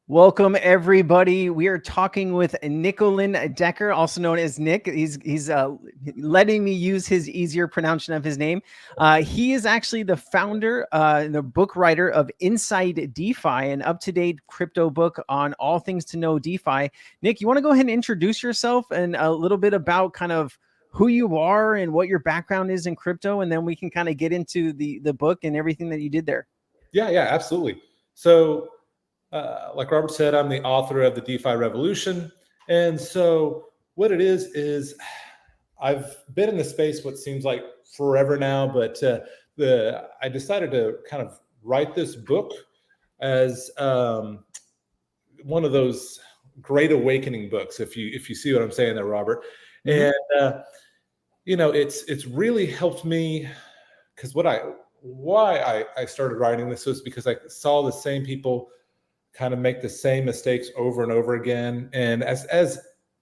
Welcome everybody. We are talking with Nicolin Decker, also known as Nick. He's letting me use his easier pronunciation of his name. He is actually the founder and the book writer of Inside DeFi, an up-to-date crypto book on all things to know DeFi. Nick, you want to go ahead and introduce yourself and a little bit about kind of who you are and what your background is in crypto, and then we can kind of get into the book and everything that you did there. Yeah, absolutely. So, like Robert said, I'm the author of the DeFi Revolution. And so what it is I've been in the space what seems like forever now, but I decided to kind of write this book as one of those great awakening books, if you see what I'm saying there, Robert. Mm-hmm. And it's really helped me, because why I started writing this was because I saw the same people kind of make the same mistakes over and over again. And as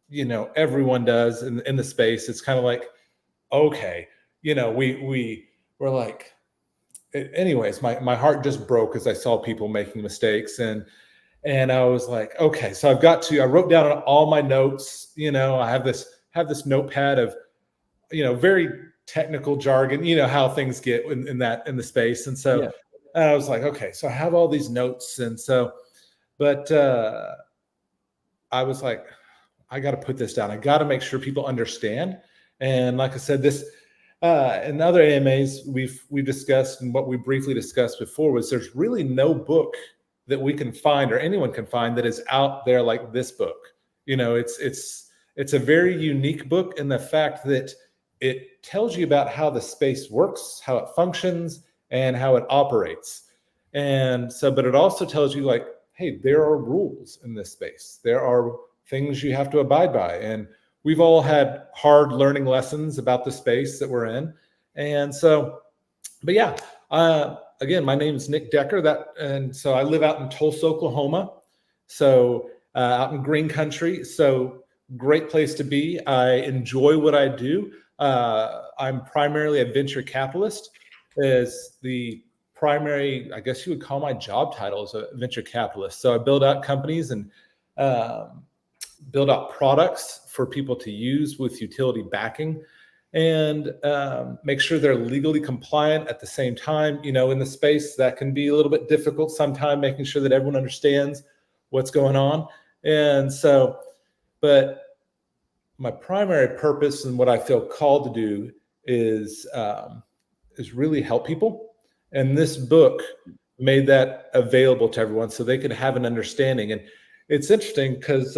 you know, everyone does in the space, it's kind of like, okay, we're like, anyways, my heart just broke as I saw people making mistakes. And I was like, okay, so I wrote down all my notes, I have this notepad of, very technical jargon, how things get in the space. And so yeah. I was like, okay, so I have all these notes. And so, but I was like, I got to put this down. I got to make sure people understand. And like I said, this in other AMAs we've discussed, and what we briefly discussed before was there's really no book that we can find or anyone can find that is out there like this book. It's a very unique book in the fact that it tells you about how the space works, how it functions, and how it operates. And so, but it also tells you, like, hey, there are rules in this space. There are things you have to abide by. And we've all had hard learning lessons about the space that we're in. And so, but yeah, again, my name is Nick Decker. And so I live out in Tulsa, Oklahoma. So out in green country. So great place to be. I enjoy what I do. I'm primarily a venture capitalist. As the primary, I guess you would call my job title as a venture capitalist. So I build out companies and build out products for people to use with utility backing, and make sure they're legally compliant at the same time. In the space that can be a little bit difficult sometimes, making sure that everyone understands what's going on. And so, but my primary purpose and what I feel called to do is really help people. And this book made that available to everyone so they could have an understanding. And it's interesting because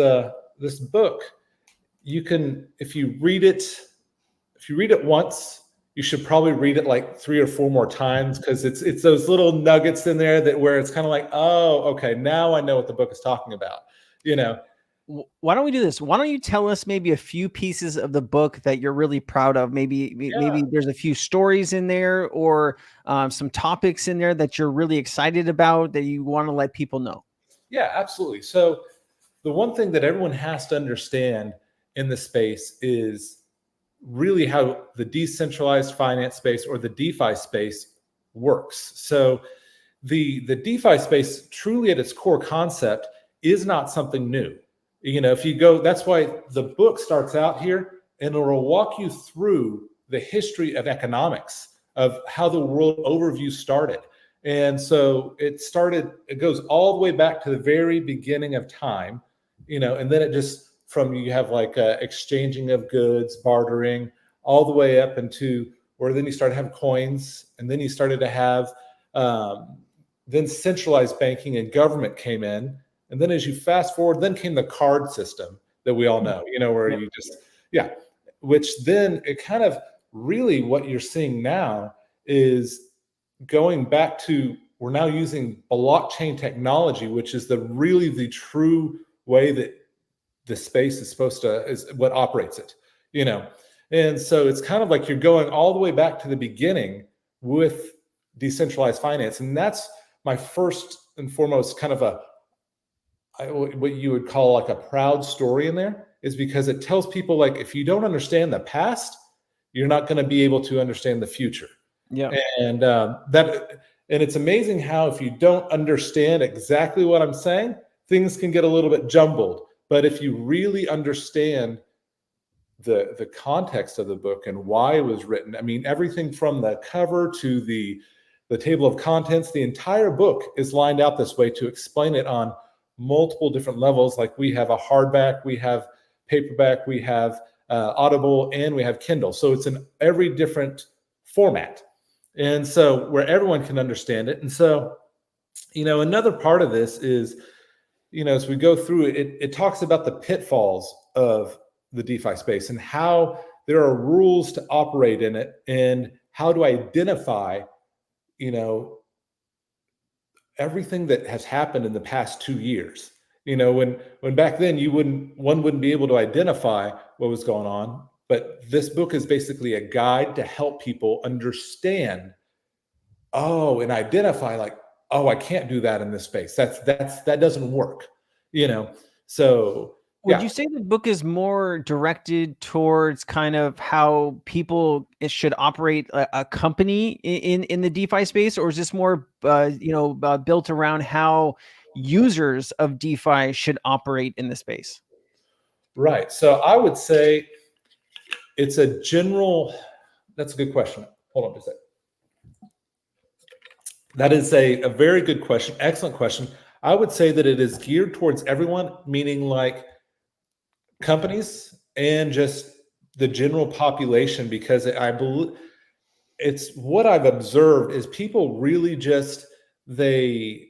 this book, you can, if you read it once, you should probably read it like 3 or 4 more times, because it's those little nuggets in there where it's kind of like, oh, okay, now I know what the book is talking about, Why don't we do this? Why don't you tell us maybe a few pieces of the book that you're really proud of? Maybe there's a few stories in there, or some topics in there that you're really excited about that you want to let people know. Yeah, absolutely. So the one thing that everyone has to understand in the space is really how the decentralized finance space, or the DeFi space, works. So the DeFi space, truly at its core concept, is not something new. If you go, that's why the book starts out here, and it will walk you through the history of economics, of how the world overview started. And so it goes all the way back to the very beginning of time, and then it just, you have like exchanging of goods, bartering, all the way up into where then you start to have coins, and then you started to have, then centralized banking and government came in. And then as you fast forward, then came the card system that we all know, where you just, which then it kind of really, what you're seeing now is going back to, we're now using blockchain technology, which is the true way that the space is what operates it, And so it's kind of like you're going all the way back to the beginning with decentralized finance. And that's my first and foremost kind of what you would call like a proud story in there, is because it tells people, like, if you don't understand the past, you're not going to be able to understand the future. Yeah. And it's amazing how, if you don't understand exactly what I'm saying, things can get a little bit jumbled. But if you really understand the context of the book and why it was written, I mean, everything from the cover to the table of contents, the entire book is lined out this way to explain it on multiple different levels. Like we have a hardback, we have paperback, we have Audible, and we have Kindle. So it's in every different format. And so where everyone can understand it. And so, another part of this is, as we go through it, it talks about the pitfalls of the DeFi space and how there are rules to operate in it and how to identify, everything that has happened in the past 2 years. When back then one wouldn't be able to identify what was going on, but this book is basically a guide to help people understand, and identify like, I can't do that in this space. That doesn't work, So would you say the book is more directed towards kind of how people should operate a company in the DeFi space, or is this more built around how users of DeFi should operate in the space? Right. So I would say it's a general. That's a good question. Hold on just a second. That is a very good question. Excellent question. I would say that it is geared towards everyone, meaning like companies and just the general population, because I believe it's what I've observed is people really just they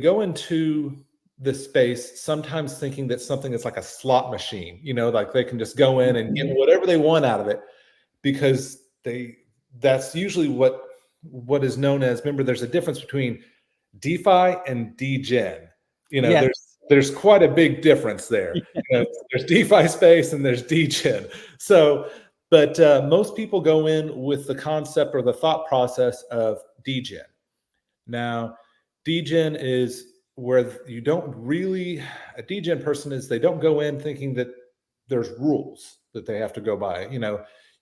go into the space sometimes thinking that something is like a slot machine, like they can just go in and get whatever they want out of it, because that's usually what is known as, remember, there's a difference between DeFi and Degen. Yes. There's quite a big difference there. There's DeFi space and there's Degen. So, but most people go in with the concept or the thought process of Degen. Now, Degen is where you don't really, a Degen person is, they don't go in thinking that there's rules that they have to go by.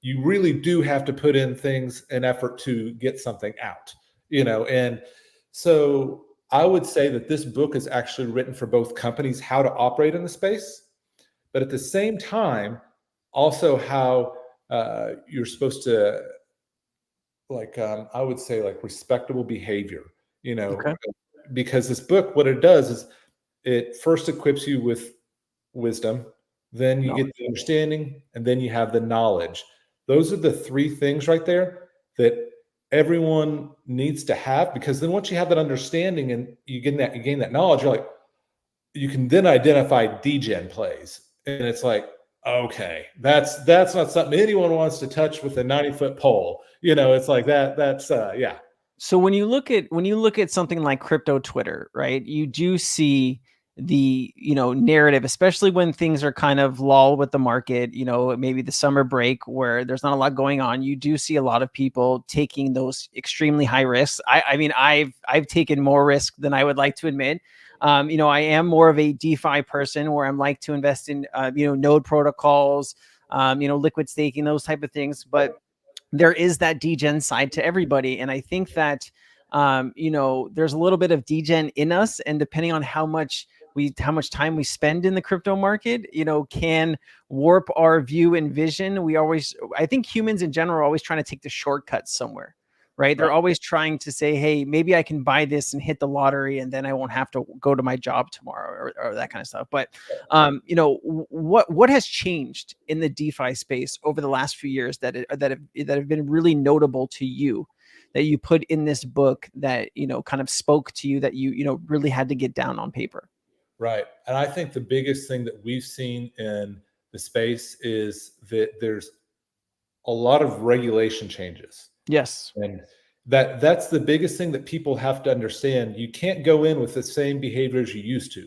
You really do have to put in things and effort to get something out, and so I would say that this book is actually written for both companies, how to operate in the space, but at the same time, also how you're supposed to, I would say, respectable behavior, Okay. because this book, what it does is it first equips you with wisdom, then you get the understanding, and then you have the knowledge. Those are the three things right there that everyone needs to have, because then once you have that understanding and you gain that knowledge, you can then identify Degen plays. And it's like, okay, that's not something anyone wants to touch with a 90-foot pole. It's like that's yeah. So when you look at something like crypto Twitter, right, you do see the narrative, especially when things are kind of lull with the market, maybe the summer break where there's not a lot going on. You do see a lot of people taking those extremely high risks. I mean, I've taken more risk than I would like to admit. I am more of a DeFi person where I'm like to invest in node protocols, liquid staking, those type of things, but there is that Degen side to everybody. And I think that, there's a little bit of Degen in us, and depending on how much time we spend in the crypto market, can warp our view and vision. I think humans in general are always trying to take the shortcuts somewhere, right? They're always trying to say, hey, maybe I can buy this and hit the lottery, and then I won't have to go to my job tomorrow or that kind of stuff. But, what has changed in the DeFi space over the last few years that have been really notable to you, that you put in this book that, kind of spoke to you, that you really had to get down on paper? Right. And I think the biggest thing that we've seen in the space is that there's a lot of regulation changes. Yes. And that's the biggest thing that people have to understand. You can't go in with the same behavior as you used to.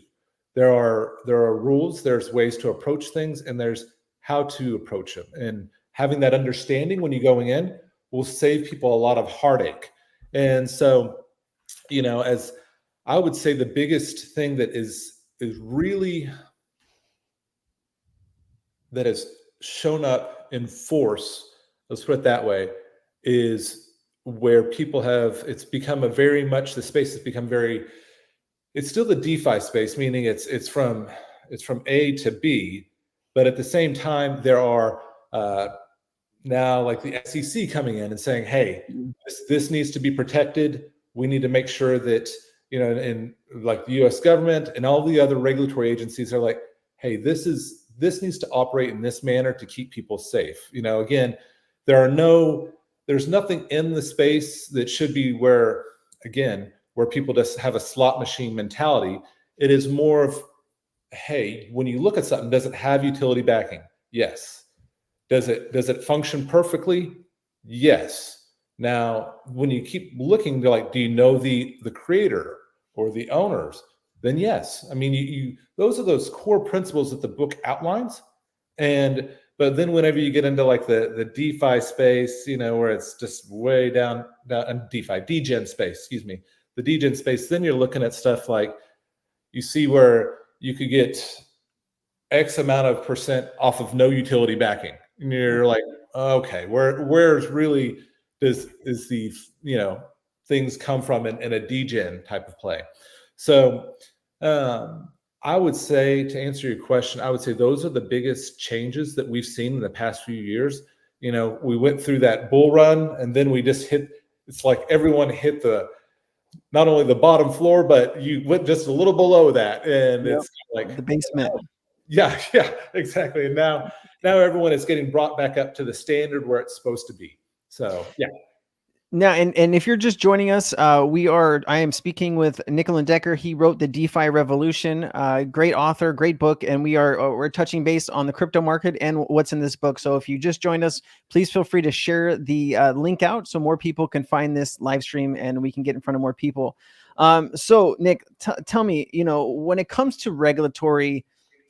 There are rules, there's ways to approach things, and there's how to approach them. And having that understanding when you're going in will save people a lot of heartache. And so, as I would say, the biggest thing that is really, that has shown up in force, let's put it that way, is where people have, it's become the space has become very, it's still the DeFi space, meaning it's from A to B, but at the same time there are now like the SEC coming in and saying, hey, this needs to be protected. We need to make sure that, you know, and like the US government and all the other regulatory agencies are like, hey, this needs to operate in this manner to keep people safe. You know, again, there's nothing in the space that should be where people just have a slot machine mentality. It is more of, hey, when you look at something, does it have utility backing? Yes. Does it function perfectly? Yes. Now, when you keep looking to like, do you know the creator or the owners? Then yes. I mean, those are those core principles that the book outlines. But then whenever you get into like the DeFi space, you know, where it's just way down Degen space, excuse me, the Degen space, then you're looking at stuff like, you see where you could get X amount of % off of no utility backing. And you're like, okay, where's really is the, you know, things come from in a degen type of play. So I would say, to answer your question, I would say those are the biggest changes that we've seen in the past few years. You know, we went through that bull run and then we just it's like everyone hit not only the bottom floor, but you went just a little below that. And it's like the basement. Yeah, exactly. And now everyone is getting brought back up to the standard where it's supposed to be. So, yeah. Now, and if you're just joining us, I am speaking with Nicolin Decker. He wrote The DeFi Revolution, great author, great book. And we're touching base on the crypto market and what's in this book. So if you just joined us, please feel free to share the link out so more people can find this live stream and we can get in front of more people. So Nick, tell me, you know, when it comes to regulatory,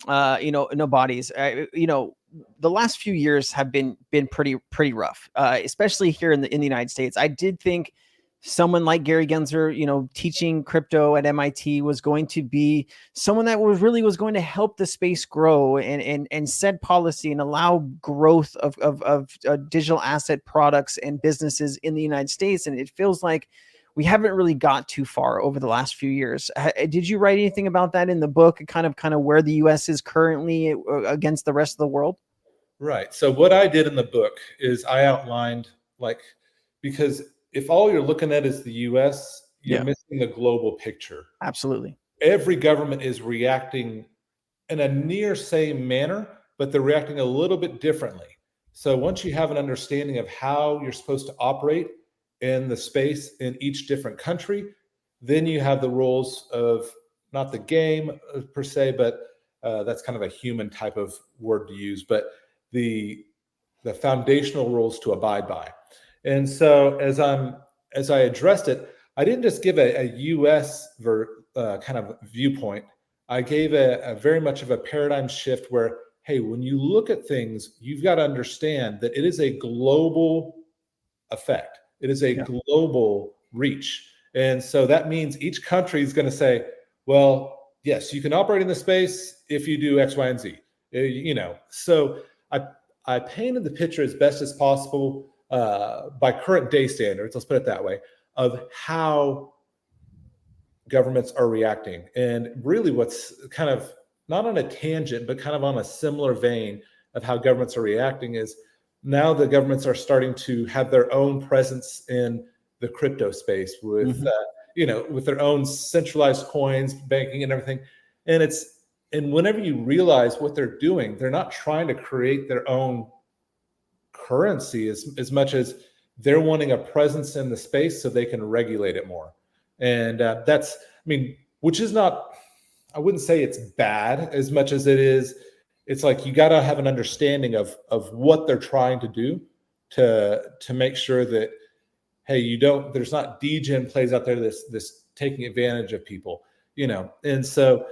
you know, no bodies, you know, the last few years have been pretty rough, especially here in the United States. I did think someone like Gary Gensler, you know, teaching crypto at MIT was going to be someone that was going to help the space grow and set policy and allow growth of digital asset products and businesses in the United States. And it feels like we haven't really got too far over the last few years. Did you write anything about that in the book, kind of where the US is currently against the rest of the world? Right. So what I did in the book is I outlined, like, because if all you're looking at is the US, you're missing the global picture. Absolutely. Every government is reacting in a near same manner, but they're reacting a little bit differently. So once you have an understanding of how you're supposed to operate in the space in each different country, then you have the rules of not the game per se, but that's kind of a human type of word to use, but the foundational rules to abide by. And so as I addressed it, I didn't just give a US kind of viewpoint. I gave a very much of a paradigm shift where, hey, when you look at things, you've got to understand that it is a global effect. It is a global reach. And so that means each country is going to say, well, yes, you can operate in the space if you do X, Y, and Z. You know, so I painted the picture as best as possible by current day standards, let's put it that way, of how governments are reacting. And really what's kind of not on a tangent, but kind of on a similar vein of how governments are reacting is now the governments are starting to have their own presence in the crypto space with, you know, with their own centralized coins, banking and everything. And whenever you realize what they're doing, they're not trying to create their own currency as much as they're wanting a presence in the space so they can regulate it more. And that's, I mean, which is not, I wouldn't say it's bad as much as it is. It's like you got to have an understanding of what they're trying to do to make sure that, hey, there's not degen plays out there this taking advantage of people, you know. And so,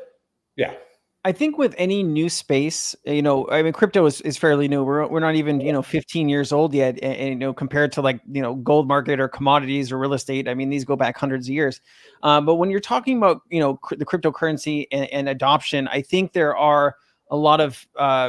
yeah. I think with any new space, you know, I mean, crypto is fairly new. We're not even, you know, 15 years old yet. And, you know, compared to like, you know, gold market or commodities or real estate, I mean, these go back hundreds of years. But when you're talking about, you know, the cryptocurrency and adoption, I think there are a lot of,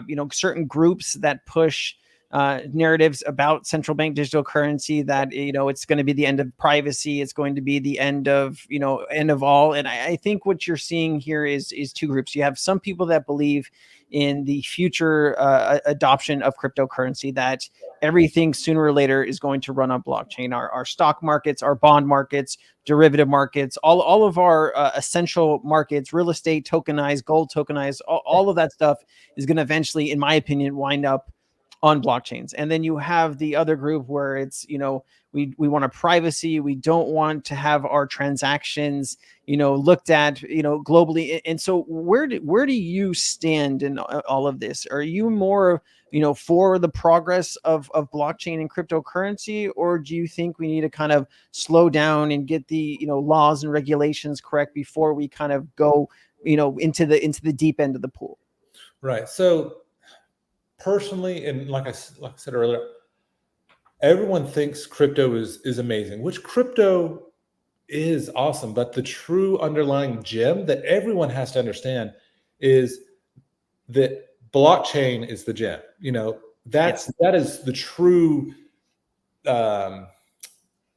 you know, certain groups that push narratives about central bank digital currency, that, you know, it's going to be the end of privacy. It's going to be the end of, you know, end of all. And I think what you're seeing here is two groups. You have some people that believe in the future adoption of cryptocurrency, that everything sooner or later is going to run on blockchain. Our stock markets, our bond markets, derivative markets, all of our essential markets, real estate tokenized, gold tokenized, all of that stuff is going to eventually, in my opinion, wind up on blockchains. And then you have the other group where it's, you know, we want a privacy. We don't want to have our transactions, you know, looked at, you know, globally. And so where do you stand in all of this? Are you more, you know, for the progress of blockchain and cryptocurrency, or do you think we need to kind of slow down and get the, you know, laws and regulations correct before we kind of go, you know, into the deep end of the pool? Right. So personally, and like I said earlier, everyone thinks crypto is amazing, which crypto is awesome. But the true underlying gem that everyone has to understand is that blockchain is the gem. You know, that is the true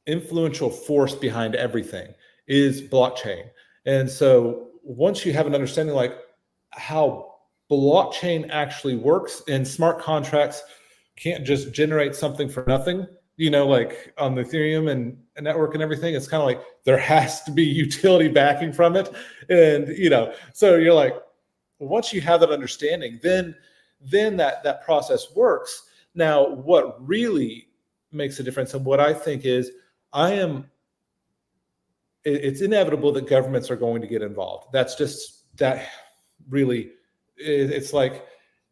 influential force behind everything, is blockchain. And so once you have an understanding like how blockchain actually works, and smart contracts can't just generate something for nothing, you know, like on the Ethereum and network and everything, it's kind of like there has to be utility backing from it. And, you know, so you're like, once you have that understanding, then that process works. Now, what really makes a difference, and what I think is, it's inevitable that governments are going to get involved. That's just, that really, it's like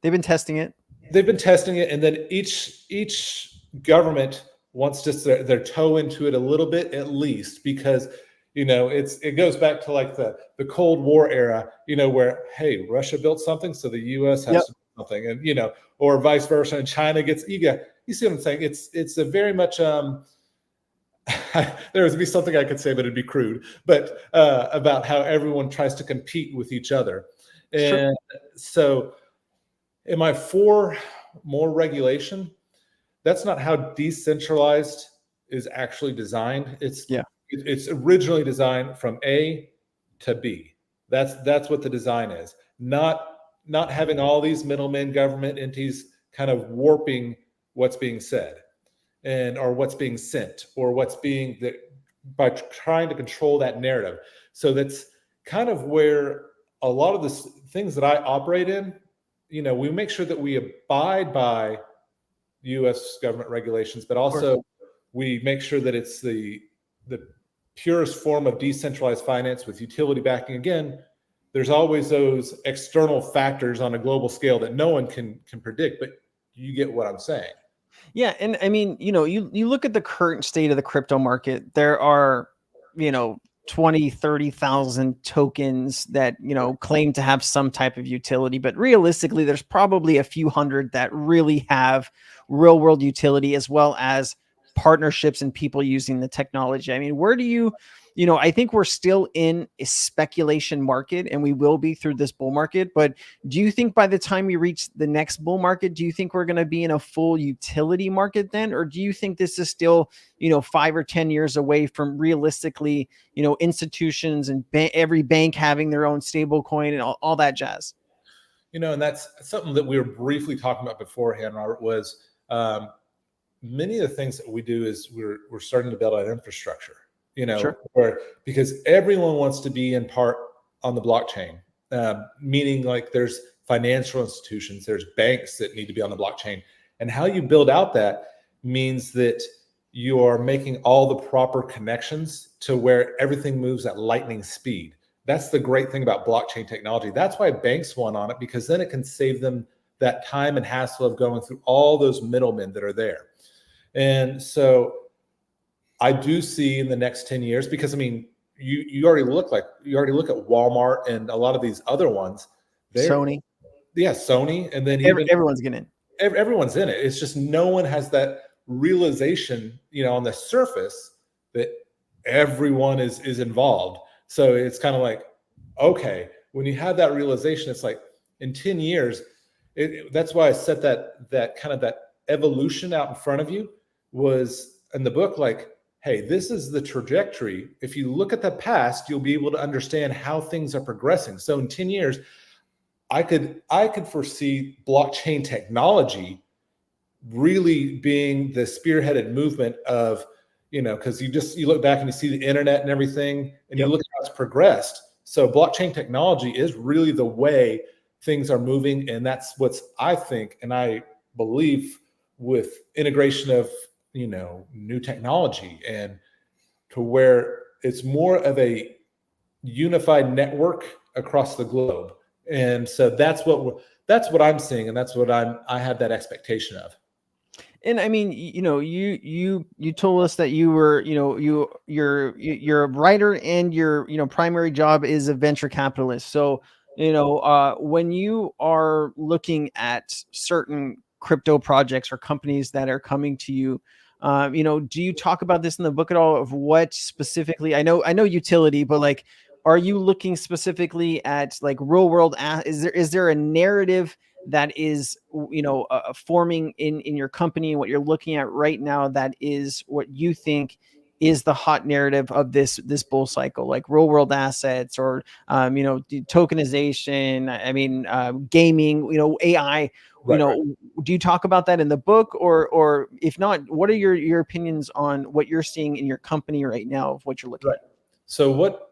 they've been testing it. And then each government wants just their toe into it a little bit, at least, because, you know, it goes back to like the Cold War era, you know, where, hey, Russia built something, so the US has to do something, and, you know, or vice versa, and China gets, you see what I'm saying? It's a very much there would be something I could say, but it'd be crude, but about how everyone tries to compete with each other. And so am I for more regulation? That's not how decentralized is actually designed. It's originally designed from A to B. That's what the design is. Not having all these middlemen, government entities kind of warping what's being said, or what's being sent, or what's being, by trying to control that narrative. So that's kind of where a lot of the things that I operate in, you know, we make sure that we abide by U.S. government regulations, but also we make sure that it's the purest form of decentralized finance with utility backing. Again, there's always those external factors on a global scale that no one can predict, but you get what I'm saying. Yeah. And I mean, you know, you look at the current state of the crypto market, there are, you know, 20, 30,000 tokens that, you know, claim to have some type of utility, but realistically, there's probably a few hundred that really have real world utility, as well as partnerships and people using the technology. I mean, where do you know, I think we're still in a speculation market, and we will be through this bull market. But do you think by the time we reach the next bull market, do you think we're going to be in a full utility market then? Or do you think this is still, you know, 5 or 10 years away from realistically, you know, institutions and every bank having their own stable coin and all that jazz? You know, and that's something that we were briefly talking about beforehand, Robert, was many of the things that we do is we're starting to build out infrastructure. You know, because everyone wants to be in part on the blockchain, meaning like there's financial institutions, there's banks that need to be on the blockchain. And how you build out that means that you are making all the proper connections to where everything moves at lightning speed. That's the great thing about blockchain technology. That's why banks want on it, because then it can save them that time and hassle of going through all those middlemen that are there. And so I do see in the next 10 years, because I mean, you already look at Walmart and a lot of these other ones. Sony. Yeah, Sony. And then everyone's getting in. Everyone's in it. It's just no one has that realization, you know, on the surface that everyone is involved. So it's kind of like, okay, when you have that realization, it's like in 10 years, that's why I set that kind of that evolution out in front of you was in the book, like, hey, this is the trajectory. If you look at the past, you'll be able to understand how things are progressing. So in 10 years, I could foresee blockchain technology really being the spearheaded movement of, because you look back and you see the internet and everything, and you look at how it's progressed. So blockchain technology is really the way things are moving, and that's what's, I think, and I believe, with integration of new technology, and to where it's more of a unified network across the globe. And so that's what I'm seeing, and that's what I have that expectation of. And I mean, you told us that you were, you're a writer, and your, primary job is a venture capitalist. So, when you are looking at certain crypto projects or companies that are coming to you, do you talk about this in the book at all, of what specifically? I know utility, but like, are you looking specifically at like real world? Is there a narrative that is, forming in your company, and what you're looking at right now, that is what you think is the hot narrative of this bull cycle, like real world assets, or tokenization, I mean, gaming, AI, Right. do you talk about that in the book, or if not, what are your opinions on what you're seeing in your company right now, of what you're looking at? So what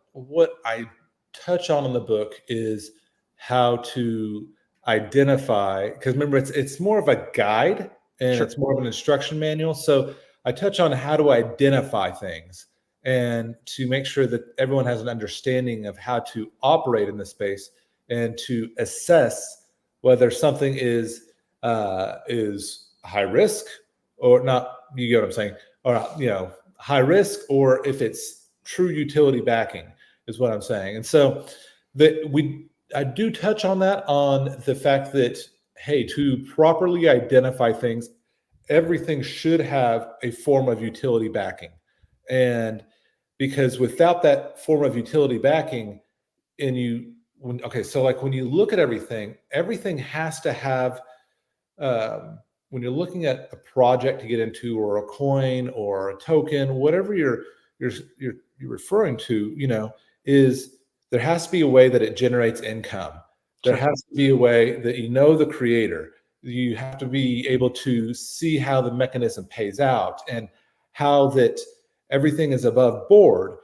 I touch on in the book is how to identify, because remember, it's more of a guide, and Sure. it's more of an instruction manual. So I touch on how to identify things, and to make sure that everyone has an understanding of how to operate in the space, and to assess whether something is high risk or not. You get what I'm saying? Or high risk, or if it's true utility backing, is what I'm saying. And so I do touch on that, on the fact that, hey, to properly identify things, everything should have a form of utility backing. And because without that form of utility backing, so like when you look at everything has to have, when you're looking at a project to get into, or a coin or a token, whatever you're referring to, is there has to be a way that it generates income. There Sure. has to be a way that the creator. You have to be able to see how the mechanism pays out, and how that everything is above board.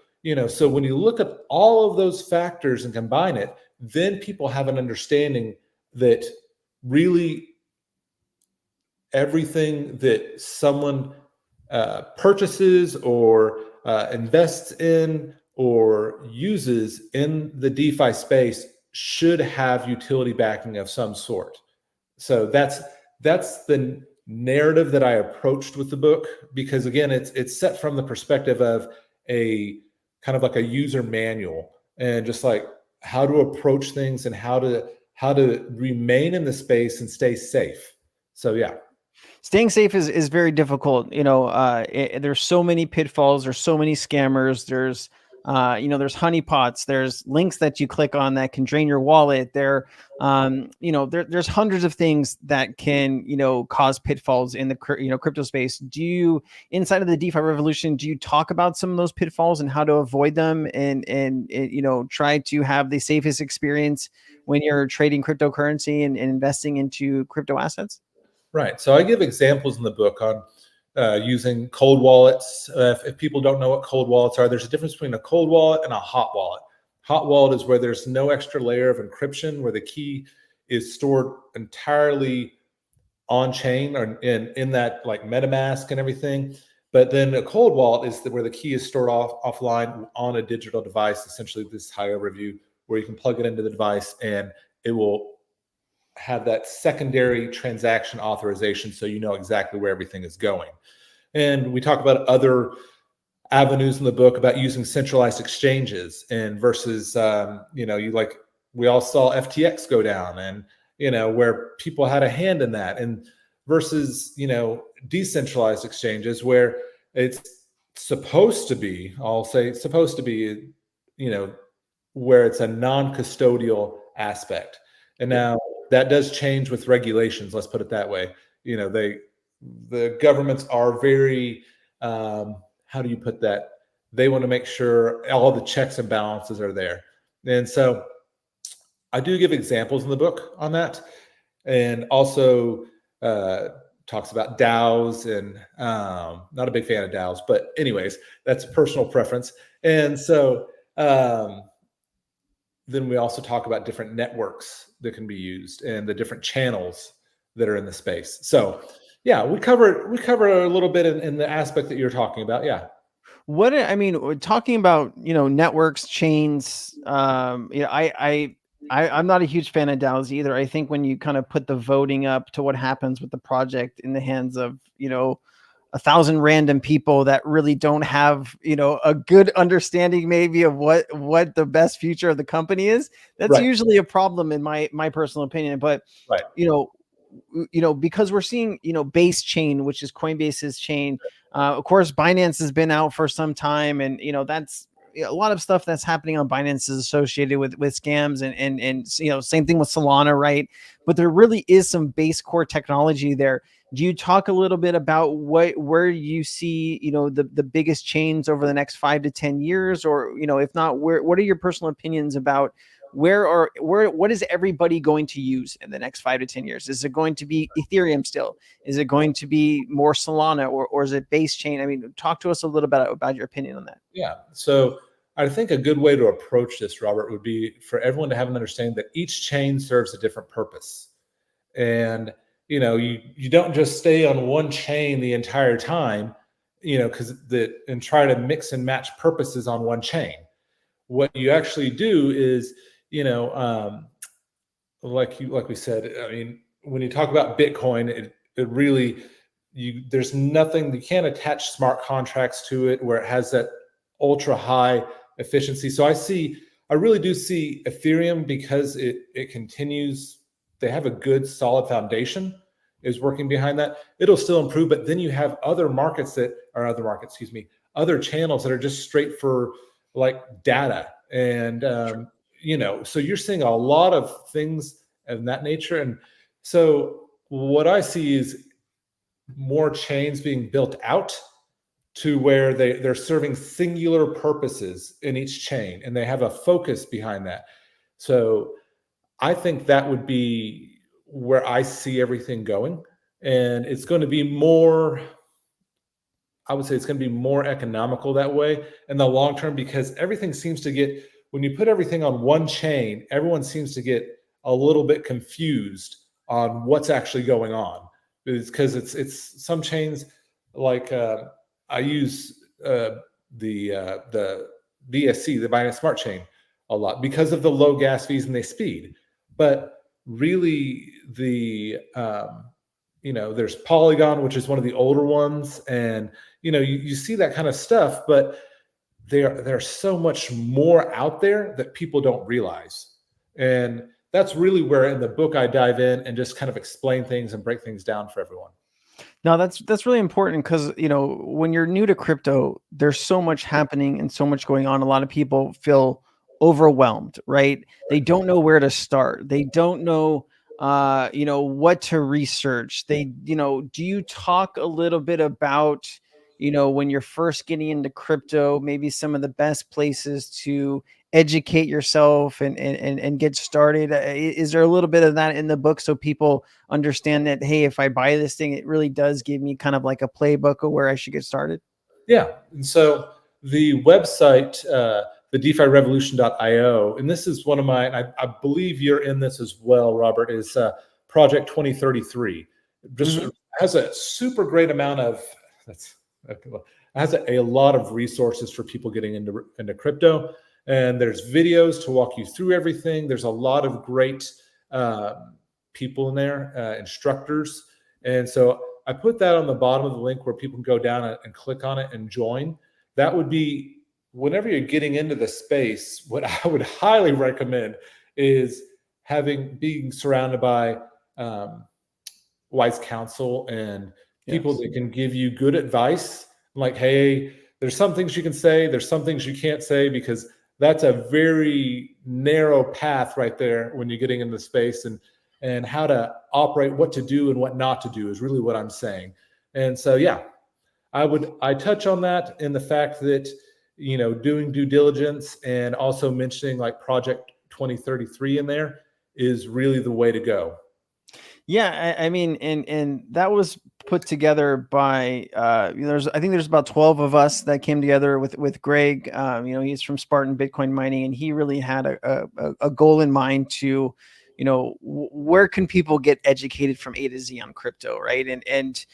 So when you look at all of those factors and combine it, then people have an understanding that really everything that someone purchases, or invests in, or uses in the DeFi space should have utility backing of some sort. So that's the narrative that I approached with the book, because again, it's set from the perspective of a kind of like a user manual, and just like how to approach things, and how to remain in the space and stay safe. So yeah. Staying safe is very difficult. There's so many pitfalls. There's so many scammers. There's honeypots. There's links that you click on that can drain your wallet. There's hundreds of things that can, cause pitfalls in the, crypto space. Inside of the DeFi revolution, do you talk about some of those pitfalls and how to avoid them, and try to have the safest experience when you're trading cryptocurrency and investing into crypto assets? Right. So I give examples in the book on using cold wallets. If people don't know what cold wallets are, there's a difference between a cold wallet and a hot wallet. Hot wallet is where there's no extra layer of encryption, where the key is stored entirely on chain, or in that like MetaMask and everything. But then a cold wallet is where the key is stored offline on a digital device. Essentially, this high overview where you can plug it into the device, and it will have that secondary transaction authorization, so you know exactly where everything is going. And we talk about other avenues in the book about using centralized exchanges, and versus we all saw FTX go down, and where people had a hand in that, and versus decentralized exchanges, where it's supposed to be, I'll say it's supposed to be, where it's a non-custodial aspect. And now that does change with regulations, let's put it that way. the governments are very, how do you put that? They want to make sure all the checks and balances are there. And so I do give examples in the book on that, and also talks about DAOs, and not a big fan of DAOs, but anyways, that's personal preference. And so then we also talk about different networks that can be used and the different channels that are in the space. So yeah, we cover a little bit in the aspect that you're talking about. Yeah. What I mean, talking about, networks, chains, I'm not a huge fan of DAOs either. I think when you kind of put the voting up to what happens with the project in the hands of, 1,000 random people that really don't have, a good understanding maybe of what the best future of the company is, that's Right. usually a problem in my personal opinion. But, Right. because we're seeing, Base Chain, which is Coinbase's chain. Of course, Binance has been out for some time, and that's a lot of stuff that's happening on Binance is associated with scams, and same thing with Solana, right? But there really is some base core technology there. Do you talk a little bit about where you see the biggest chains over the next 5 to 10 years, or if not, what are your personal opinions about what is everybody going to use in the next 5 to 10 years? Is it going to be Ethereum still? Is it going to be more Solana, or is it Base Chain? I mean, talk to us a little bit about your opinion on that. Yeah. So I think a good way to approach this, Robert, would be for everyone to have an understanding that each chain serves a different purpose. And, you don't just stay on one chain the entire time, and try to mix and match purposes on one chain. What you actually do is, like we said, I mean, when you talk about Bitcoin, it really, there's nothing, you can't attach smart contracts to it where it has that ultra high efficiency. So I really do see Ethereum, because it continues, they have a good solid foundation is working behind that. It'll still improve, but then you have other channels that are just straight for like data. And, so you're seeing a lot of things of that nature. And so what I see is more chains being built out to where they're serving singular purposes in each chain, and they have a focus behind that. So I think that would be where I see everything going. And it's going to be more, I would say it's going to be more economical that way in the long term, because everything seems to get, when you put everything on one chain, everyone seems to get a little bit confused on what's actually going on. It's because it's some chains, like I use the BSC, the Binance Smart Chain, a lot because of the low gas fees and the speed. But really, there's Polygon, which is one of the older ones, and you see that kind of stuff, but there's so much more out there that people don't realize. And that's really where in the book I dive in and just kind of explain things and break things down for everyone. No, that's really important, because when you're new to crypto, there's so much happening and so much going on. A lot of people feel overwhelmed, right? They don't know where to start. They don't know what to research. Do you talk a little bit about when you're first getting into crypto, maybe some of the best places to educate yourself and get started? Is there a little bit of that in the book, so people understand that, hey, if I buy this thing, it really does give me kind of like a playbook of where I should get started? Yeah. And so the website, the DeFiRevolution.io, and this is one of my, I believe you're in this as well, Robert, is Project 2033. Just has a super great amount of, has a lot of resources for people getting into crypto. And there's videos to walk you through everything. There's a lot of great people in there, instructors. And so I put that on the bottom of the link where people can go down and click on it and join. That would be, whenever you're getting into the space, what I would highly recommend is being surrounded by wise counsel and people that can give you good advice. Like, hey, there's some things you can say, there's some things you can't say, because that's a very narrow path right there when you're getting into the space, and how to operate, what to do and what not to do is really what I'm saying. And so, yeah, I touch on that in the fact that, doing due diligence and also mentioning like Project 2033 in there is really the way to go. Yeah, I mean, and that was put together by I think there's about 12 of us that came together with Greg. He's from Spartan Bitcoin Mining, and he really had a goal in mind to, where can people get educated from A to Z on crypto, right? And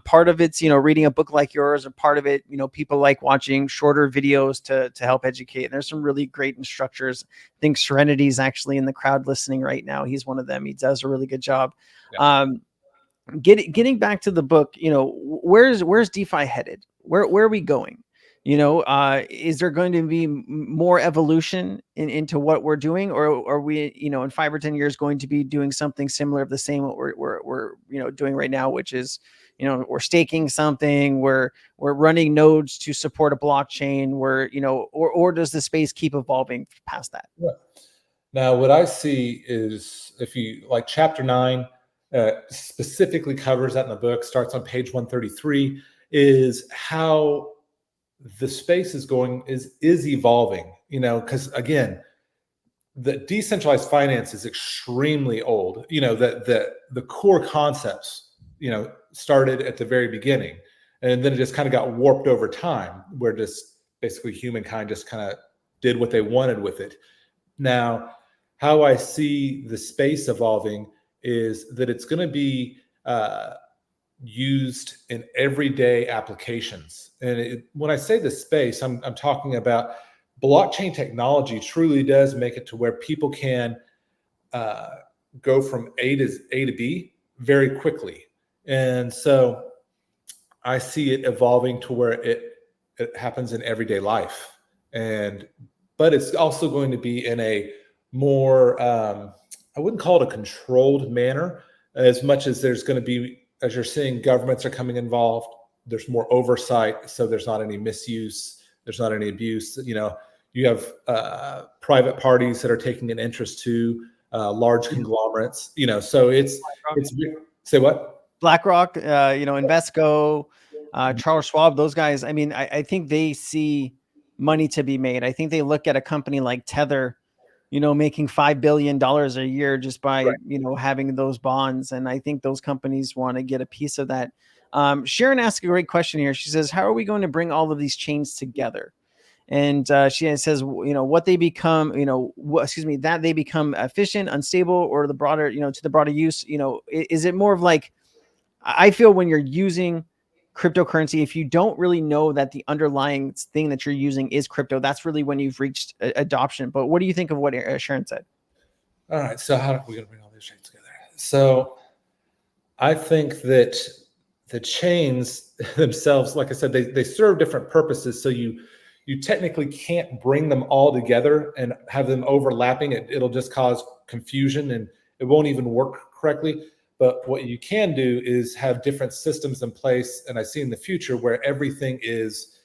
part of it's reading a book like yours, and part of it people like watching shorter videos to help educate. And there's some really great instructors. I think Serenity's actually in the crowd listening right now. He's one of them. He does a really good job. Yeah. Getting back to the book, where's DeFi headed? Where are we going? Is there going to be more evolution into what we're doing, or are we, in 5 or 10 years going to be doing something similar of the same what we're doing right now, which is, we're staking something, we're running nodes to support a blockchain, or does the space keep evolving past that? Yeah. Now, what I see is, if you like, chapter 9 specifically covers that in the book, starts on page 133, is how the space is evolving, because again, the decentralized finance is extremely old. The core concepts, started at the very beginning, and then it just kind of got warped over time, where just basically humankind just kind of did what they wanted with it. Now, how I see the space evolving is that it's going to be used in everyday applications. And when I say the space, I'm talking about blockchain technology truly does make it to where people can go from A to B very quickly. And so I see it evolving to where it happens in everyday life. But it's also going to be in a more, I wouldn't call it a controlled manner, as much as there's going to be, as you're seeing, governments are coming involved. There's more oversight, so there's not any misuse, there's not any abuse. You have private parties that are taking an interest to large conglomerates. So it's say what? BlackRock, Invesco, Charles Schwab, those guys. I mean, I think they see money to be made. I think they look at a company like Tether, making $5 billion a year just by, Right. Having those bonds. And I think those companies want to get a piece of that. Sharon asked a great question here. She says, how are we going to bring all of these chains together? And she says, what they become, that they become efficient, unstable, or the broader, to the broader use, is it more of like, I feel when you're using cryptocurrency, if you don't really know that the underlying thing that you're using is crypto, that's really when you've reached adoption. But what do you think of what Sharon said? All right. So how are we going to bring all these chains together? So I think that the chains themselves, like I said, they serve different purposes. So you technically can't bring them all together and have them overlapping. It'll just cause confusion and it won't even work correctly. But what you can do is have different systems in place. And I see in the future where everything is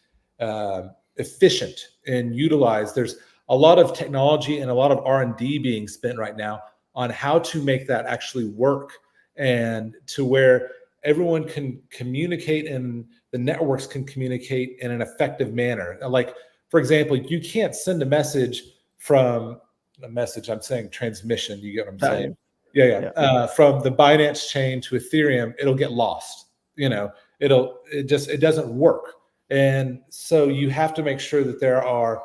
efficient and utilized. There's a lot of technology and a lot of R&D being spent right now on how to make that actually work, and to where everyone can communicate and the networks can communicate in an effective manner. Like, for example, you can't send a message from I'm saying transmission. You get what I'm saying? Yeah. From the Binance chain to Ethereum, it'll get lost. It doesn't work. And so you have to make sure that there are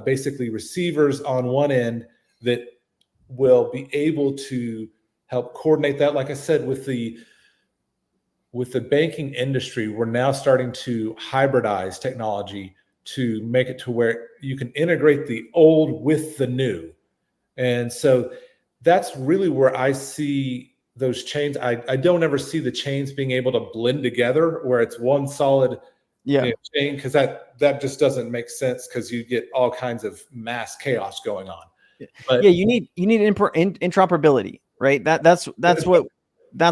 basically receivers on one end that will be able to help coordinate that. Like I said, with the banking industry, we're now starting to hybridize technology to make it to where you can integrate the old with the new. And so that's really where I see those chains. I don't ever see the chains being able to blend together where it's one solid chain, because that just doesn't make sense, because you get all kinds of mass chaos going on. But you need interoperability, right? That's what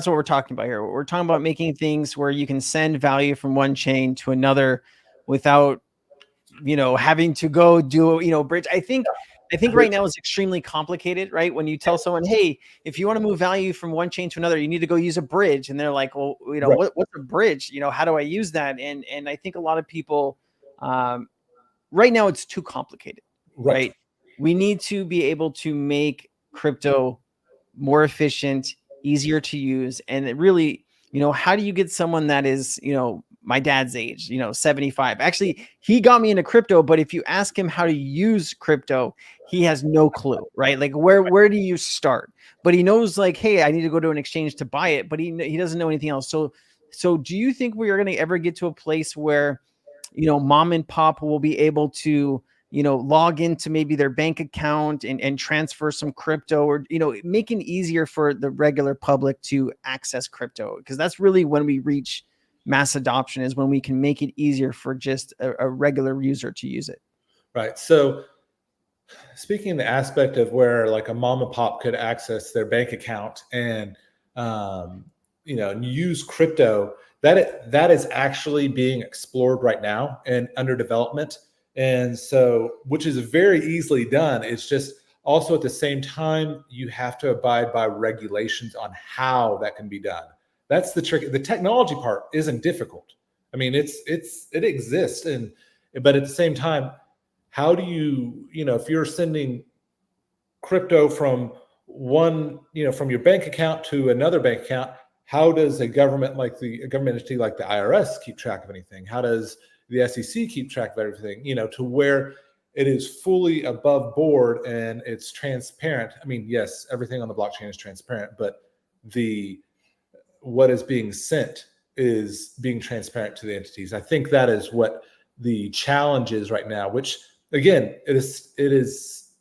we're talking about here. We're talking about making things where you can send value from one chain to another without having to go do bridge. I think I think right now it's extremely complicated, right? When you tell someone, hey, if you want to move value from one chain to another, you need to go use a bridge. And they're like, well, what's a bridge? How do I use that? And I think a lot of people, right now it's too complicated, right? We need to be able to make crypto more efficient, easier to use. And it really, how do you get someone that is, my dad's age, 75? Actually, he got me into crypto, but if you ask him how to use crypto, he has no clue, right? Like where do you start? But he knows like, hey, I need to go to an exchange to buy it, but he doesn't know anything else. So do you think we are going to ever get to a place where, mom and pop will be able to, log into maybe their bank account and transfer some crypto, or, making it easier for the regular public to access crypto? Because that's really when we reach mass adoption, is when we can make it easier for just a regular user to use it. Right. So speaking the aspect of where like a mom and pop could access their bank account and, use crypto, that is actually being explored right now and under development. And so, which is very easily done. It's just also at the same time, you have to abide by regulations on how that can be done. That's the trick. The technology part isn't difficult. I mean, it exists. But at the same time, how do you, if you're sending crypto from one, from your bank account to another bank account, how does a government entity like the IRS keep track of anything? How does the SEC keep track of everything, to where it is fully above board and it's transparent? I mean, yes, everything on the blockchain is transparent, but what is being sent is being transparent to the entities. I think that is what the challenge is right now, which again, it is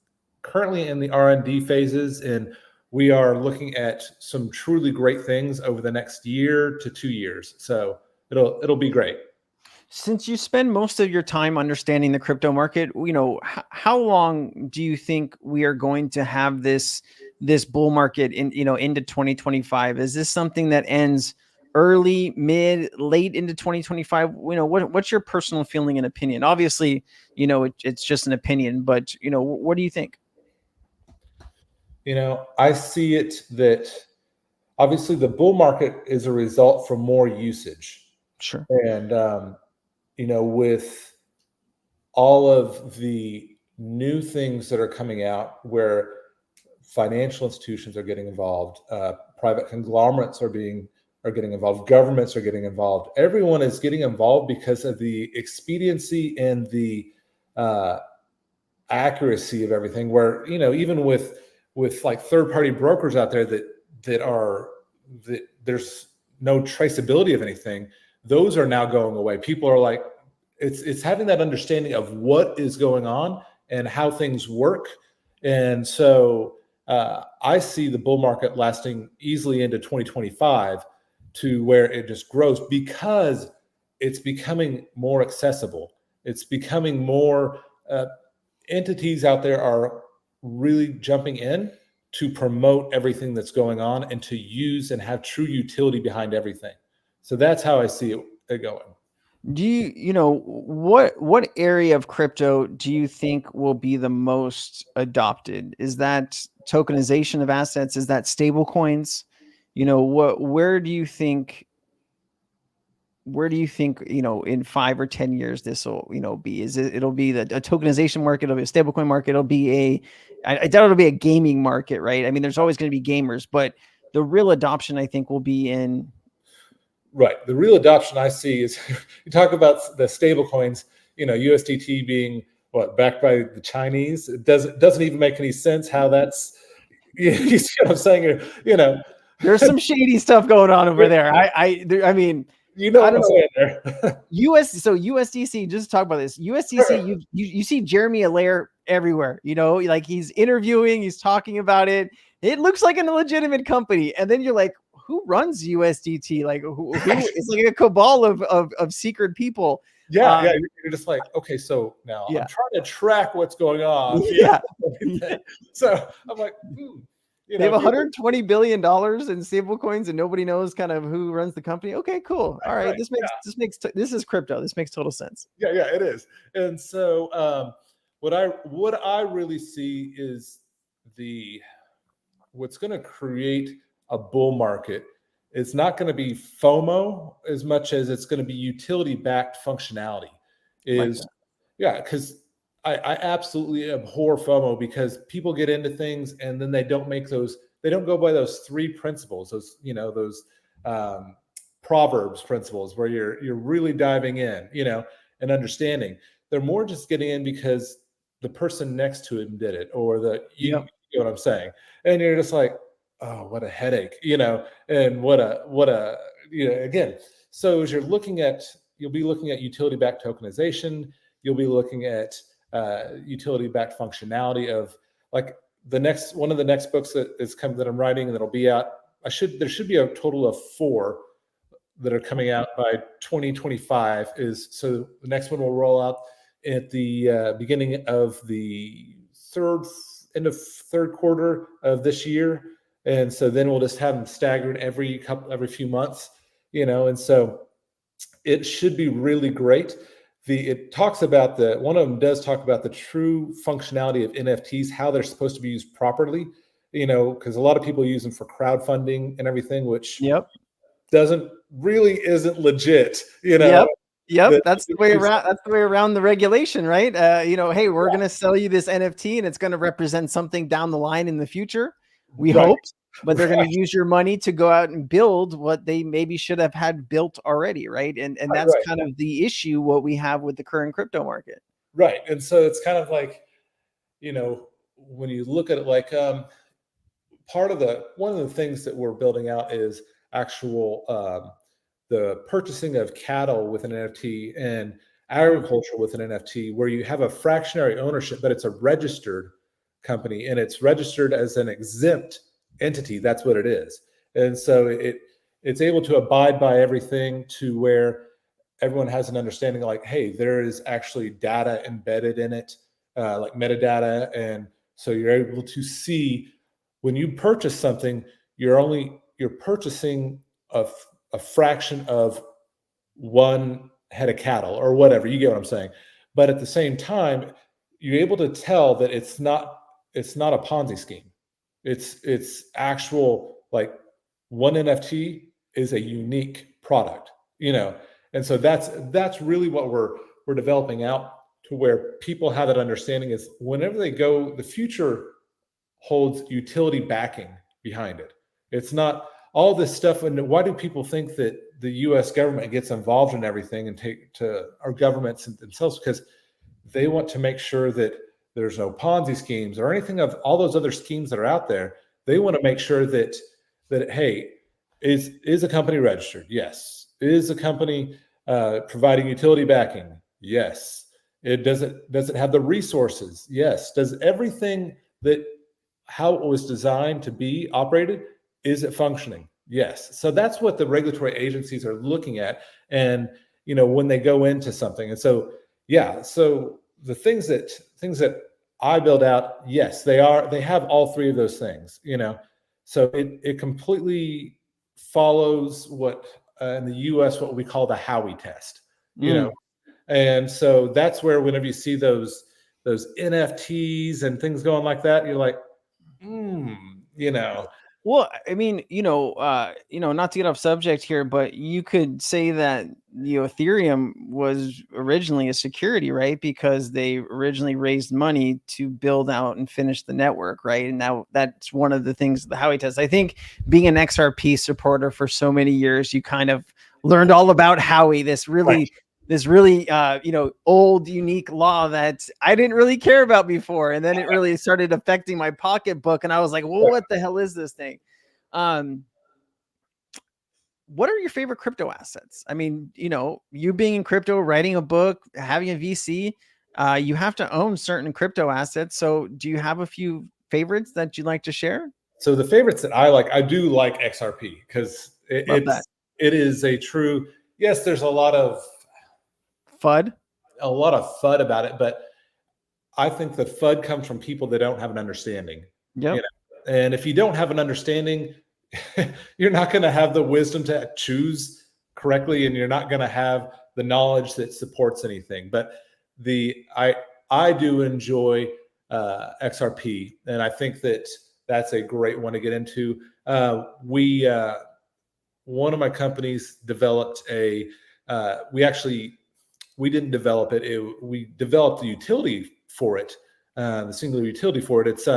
currently in the R&D phases, and we are looking at some truly great things over the next year to 2 years. So it'll be great. Since you spend most of your time understanding the crypto market, how long do you think we are going to have this bull market into 2025? Is this something that ends early, mid, late into 2025? What's your personal feeling and opinion? Obviously, it's just an opinion, but what do you think? I see it that obviously the bull market is a result from more usage. Sure. And with all of the new things that are coming out, where financial institutions are getting involved, private conglomerates are getting involved, governments are getting involved. Everyone is getting involved because of the expediency and the accuracy of everything. Where even with like third-party brokers out there that there's no traceability of anything. Those are now going away. People are like, it's having that understanding of what is going on and how things work. And so I see the bull market lasting easily into 2025, to where it just grows because it's becoming more accessible. It's becoming more entities out there are really jumping in to promote everything that's going on and to use and have true utility behind everything. So that's how I see it going. Do what area of crypto do you think will be the most adopted? Is that tokenization of assets? Is that stable coins? Where do you think in 5 or 10 years this will be? It'll be a tokenization market, it'll be a stablecoin market, I doubt it'll be a gaming market, right? I mean, there's always going to be gamers, but the real adoption, I think, will be in. Right. The real adoption I see is you talk about the stable coins, USDT being backed by the Chinese. It doesn't even make any sense how that's, you see what I'm saying? There's some shady stuff going on over there. I mean, what I'm saying there. USDC, just to talk about this, USDC, you see Jeremy Allaire everywhere, like he's interviewing, he's talking about it. It looks like a legitimate company. And then you're like, who runs USDT? Like who it's like a cabal of secret people. Yeah. You're just like, okay, so now I'm trying to track what's going on. Yeah. So I'm like, they have $120 billion in stablecoins and nobody knows kind of who runs the company. Okay, cool. All right. This is crypto. This makes total sense. Yeah, it is. And so, what I really see is what's going to create a bull market. It's not going to be FOMO as much as it's going to be utility-backed functionality. Because I absolutely abhor FOMO, because people get into things and then they don't go by those 3 principles, those Proverbs principles, where you're really diving in, and understanding. They're more just getting in because the person next to him did it, or you know what I'm saying? And you're just like, oh, what a headache, and what a again. So as you'll be looking at utility-backed tokenization. You'll be looking at utility-backed functionality of, like, one of the next books that I'm writing and that'll be out. There should be a total of 4 that are coming out by 2025. So the next one will roll out at the beginning of the end of third quarter of this year, and so then we'll just have them staggered every few months, and so it should be really great. One of them does talk about the true functionality of NFTs, how they're supposed to be used properly, because a lot of people use them for crowdfunding and everything, which isn't legit, Yep. That's the way around. That's the way around the regulation, right? Hey, we're going to sell you this NFT and it's going to represent something down the line in the future. We hope. But they're going to use your money to go out and build what they maybe should have had built already, right? And that's kind of the issue, what we have with the current crypto market. Right. And so it's kind of like, when you look at it, like one of the things that we're building out is actual the purchasing of cattle with an NFT and agriculture with an NFT, where you have a fractionary ownership, but it's a registered company and it's registered as an exempt entity. That's what it is. And so it's able to abide by everything, to where everyone has an understanding, like, hey, there is actually data embedded in it, like metadata. And so you're able to see, when you purchase something, you're purchasing a fraction of one head of cattle or whatever, you get what I'm saying. But at the same time, you're able to tell that it's not a Ponzi scheme. It's actual, like, one NFT is a unique product, and so that's really what we're developing out, to where people have that understanding, is whenever they go, the future holds utility backing behind it. It's not all this stuff. And why do people think that the U.S. government gets involved in everything and take to our governments themselves? Because they want to make sure that there's no Ponzi schemes or anything of all those other schemes that are out there. They want to make sure that hey, is a company registered? Yes. Is a company providing utility backing? Yes. Does it have the resources? Yes. Does everything how it was designed to be operated, is it functioning? Yes. So that's what the regulatory agencies are looking at, and when they go into something. And so so the things that I build out, yes, they have all 3 of those things, so it completely follows what in the US, what we call the Howey test, and so that's where, whenever you see those NFTs and things going like that, you're like, Well, I mean, not to get off subject here, but you could say that Ethereum was originally a security, right? Because they originally raised money to build out and finish the network, right? And now that's one of the things, the Howey test. I think being an XRP supporter for so many years, you kind of learned all about Howey, this really old, unique law that I didn't really care about before. And then it really started affecting my pocketbook. And I was like, well, what the hell is this thing? What are your favorite crypto assets? I mean, you being in crypto, writing a book, having a VC, you have to own certain crypto assets. So do you have a few favorites that you'd like to share? So the favorites that I do like XRP, because it is a true, yes, there's a lot of FUD about it, but I think the FUD comes from people that don't have an understanding. And if you don't have an understanding, you're not going to have the wisdom to choose correctly, and you're not going to have the knowledge that supports anything. But I I do enjoy XRP, and I think that that's a great one to get into. One of my companies developed we didn't develop it. We developed the utility for it, the singular utility for it.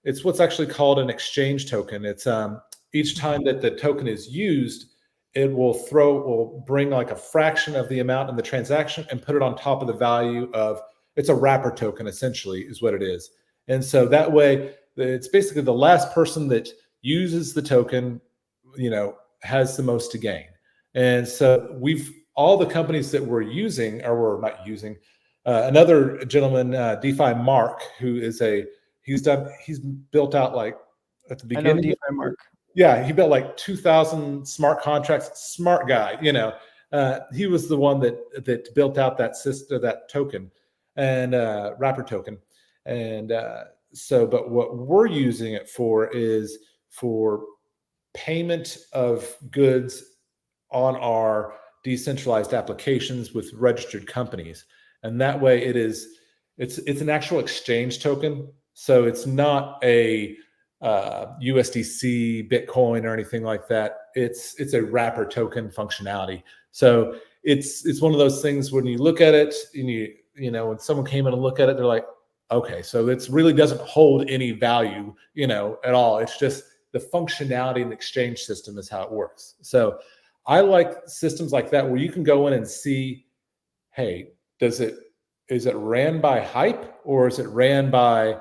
It's what's actually called an exchange token. It's each time that the token is used, it will bring like a fraction of the amount in the transaction and put it on top of the value of. It's a wrapper token, essentially, is what it is. And so that way, it's basically the last person that uses the token, has the most to gain. And so all the companies that we're using, or we're not using, another gentleman, DeFi Mark, who is he's built out like at the beginning. I know DeFi Mark. Yeah, he built like 2,000 smart contracts. Smart guy, he was the one that built out that system, that token, and wrapper token. And but what we're using it for is for payment of goods on our decentralized applications with registered companies. And that way it's an actual exchange token. So it's not a USDC, Bitcoin, or anything like that. It's a wrapper token functionality. So it's one of those things when you look at it and when someone came in and look at it, they're like, okay, so it really doesn't hold any value, at all. It's just the functionality and exchange system is how it works. So I like systems like that where you can go in and see, hey, is it ran by hype or is it ran by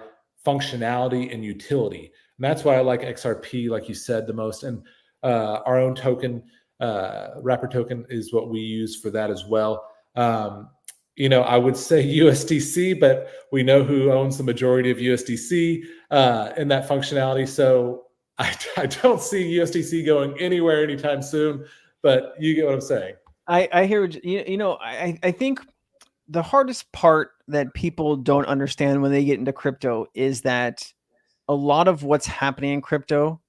functionality and utility? And that's why I like XRP, like you said, the most. And our own token, wrapper token, is what we use for that as well. I would say USDC, but we know who owns the majority of USDC in that functionality. So I don't see USDC going anywhere anytime soon, but you get what I'm saying. I hear, I think the hardest part that people don't understand when they get into crypto is that a lot of what's happening in crypto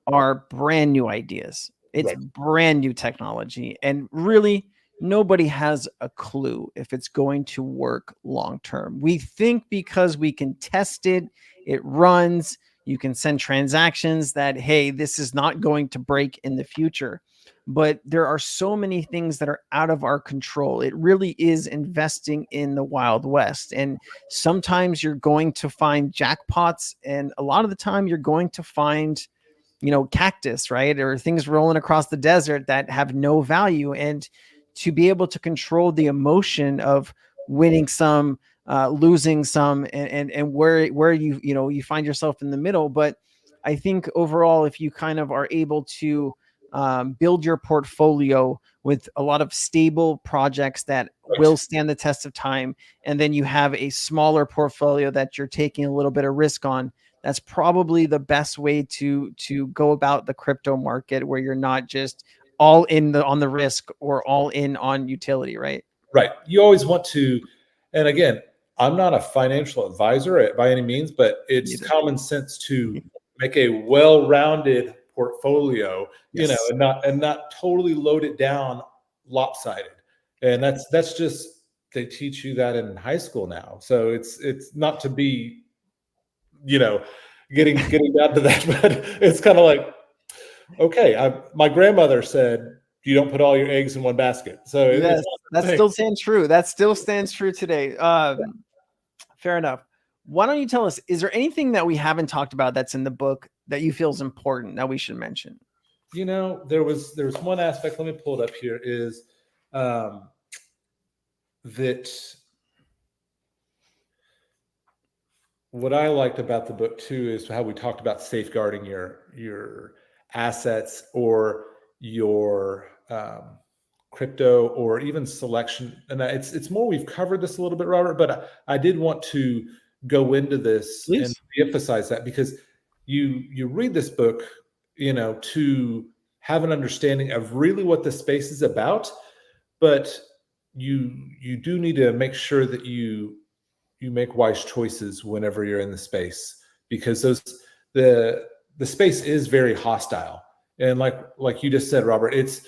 are brand new ideas. It's Right. brand new technology. And really, nobody has a clue if it's going to work long term. We think because we can test it, it runs, you can send transactions that, hey, this is not going to break in the future. But there are so many things that are out of our control. It really is investing in the Wild West. And sometimes you're going to find jackpots, and a lot of the time you're going to find cactus, right? Or things rolling across the desert that have no value. And to be able to control the emotion of winning some, losing some, and where you find yourself in the middle. But I think overall, if you kind of are able to build your portfolio with a lot of stable projects that will stand the test of time, and then you have a smaller portfolio that you're taking a little bit of risk on, that's probably the best way to go about the crypto market, where you're not just all in on the risk or all in on utility, right? Right. You always want to, and again, I'm not a financial advisor by any means, but it's common sense to make a well-rounded portfolio, Yes. and not totally load it down lopsided. And that's just, they teach you that in high school now. So it's not to be, getting down to that, but it's kind of like, okay, my grandmother said, you don't put all your eggs in one basket. So Yes, that still stands true. That still stands true today. Fair enough. Why don't you tell us, is there anything that we haven't talked about that's in the book that you feel is important that we should mention? There was one aspect, let me pull it up here, is that what I liked about the book too is how we talked about safeguarding your assets or your crypto, or even selection. And it's more, we've covered this a little bit, Robert, but I did want to go into this and emphasize that, because you read this book, to have an understanding of really what the space is about, but you do need to make sure that you make wise choices whenever you're in the space, because the space is very hostile. And like you just said, Robert, it's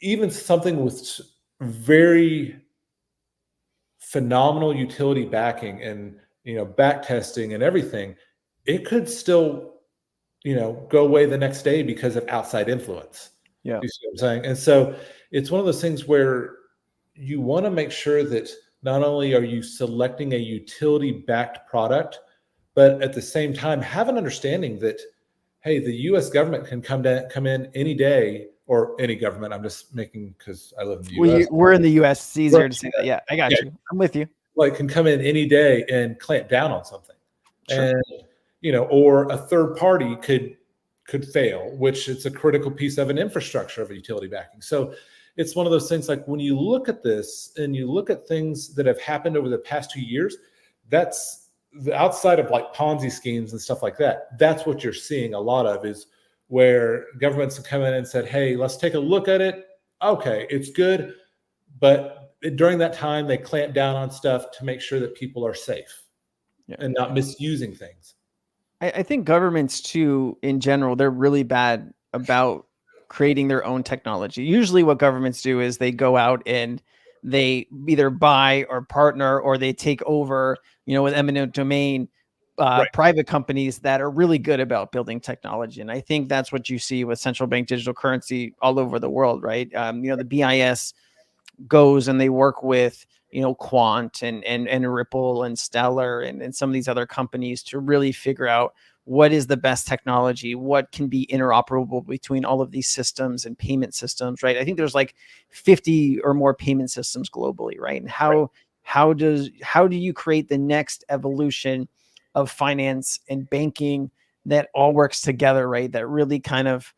even something with very phenomenal utility backing and, back testing and everything, it could still, go away the next day because of outside influence. Yeah. You see what I'm saying? And so it's one of those things where you want to make sure that not only are you selecting a utility backed product, but at the same time have an understanding that, hey, the U.S. government can come in any day, or any government. I'm just making, because I live in the U.S. We're in the U.S. It's easier to say that. Yeah, I got you. I'm with you. Like, can come in any day and clamp down on something. Sure. And, or a third party could fail, which it's a critical piece of an infrastructure of a utility backing. So it's one of those things, like when you look at this and you look at things that have happened over the past 2 years, that's the outside of like Ponzi schemes and stuff like that. That's what you're seeing a lot of, is where governments have come in and said, hey, let's take a look at it. Okay, it's good. But during that time, they clamp down on stuff to make sure that people are safe and not misusing things. I think governments too, in general, they're really bad about creating their own technology. Usually what governments do is they go out and they either buy or partner, or they take over, with eminent domain, private companies that are really good about building technology. And I think that's what you see with central bank digital currency all over the world, right? The BIS goes and they work with, Quant and Ripple and Stellar and some of these other companies to really figure out what is the best technology, what can be interoperable between all of these systems and payment systems, right? I think there's like 50 or more payment systems globally, right? And how do you create the next evolution of finance and banking that all works together, right? That really kind of,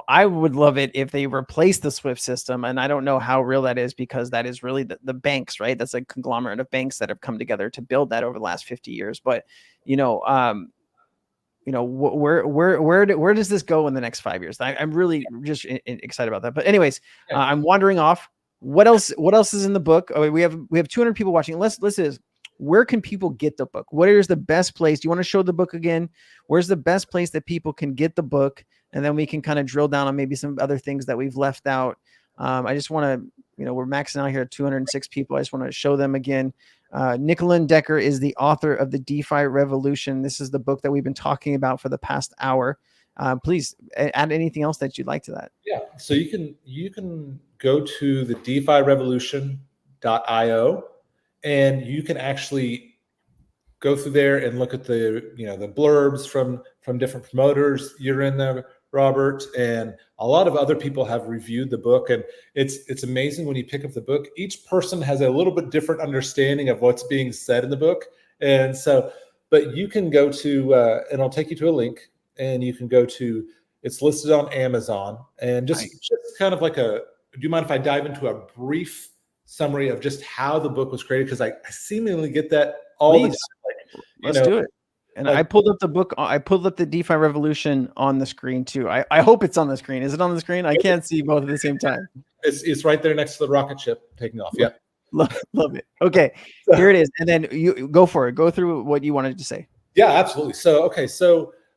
I would love it if they replace the SWIFT system. And I don't know how real that is, because that is really the banks, right? That's a conglomerate of banks that have come together to build that over the last 50 years. But, where does this go in the next 5 years? I'm really just excited about that. But anyways, I'm wandering off. What else is in the book? Oh, we have 200 people watching. Let's where can people get the book? What is the best place? Do you want to show the book again? Where's the best place that people can get the book? And then we can kind of drill down on maybe some other things that we've left out. I just want to, we're maxing out here at 206 people. I just want to show them again. Nicolin Decker is the author of The DeFi Revolution. This is the book that we've been talking about for the past hour. Please add anything else that you'd like to that. Yeah. So you can go to the DeFiRevolution.io, and you can actually go through there and look at the the blurbs from different promoters. You're in there, Robert, and a lot of other people have reviewed the book, and it's amazing when you pick up the book. Each person has a little bit different understanding of what's being said in the book, and so, but you can go to and I'll take you to a link, and you can go to, it's listed on Amazon, and just kind of like do you mind if I dive into a brief summary of just how the book was created? Because I seemingly get that all the time. Let's do it. And I pulled up the book. I pulled up the DeFi Revolution on the screen too. I hope it's on the screen. Is it on the screen? I can't see both at the same time. It's right there next to the rocket ship taking off. Yeah. Love it. Okay, here it is. And then you go for it. Go through what you wanted to say. Yeah, absolutely. So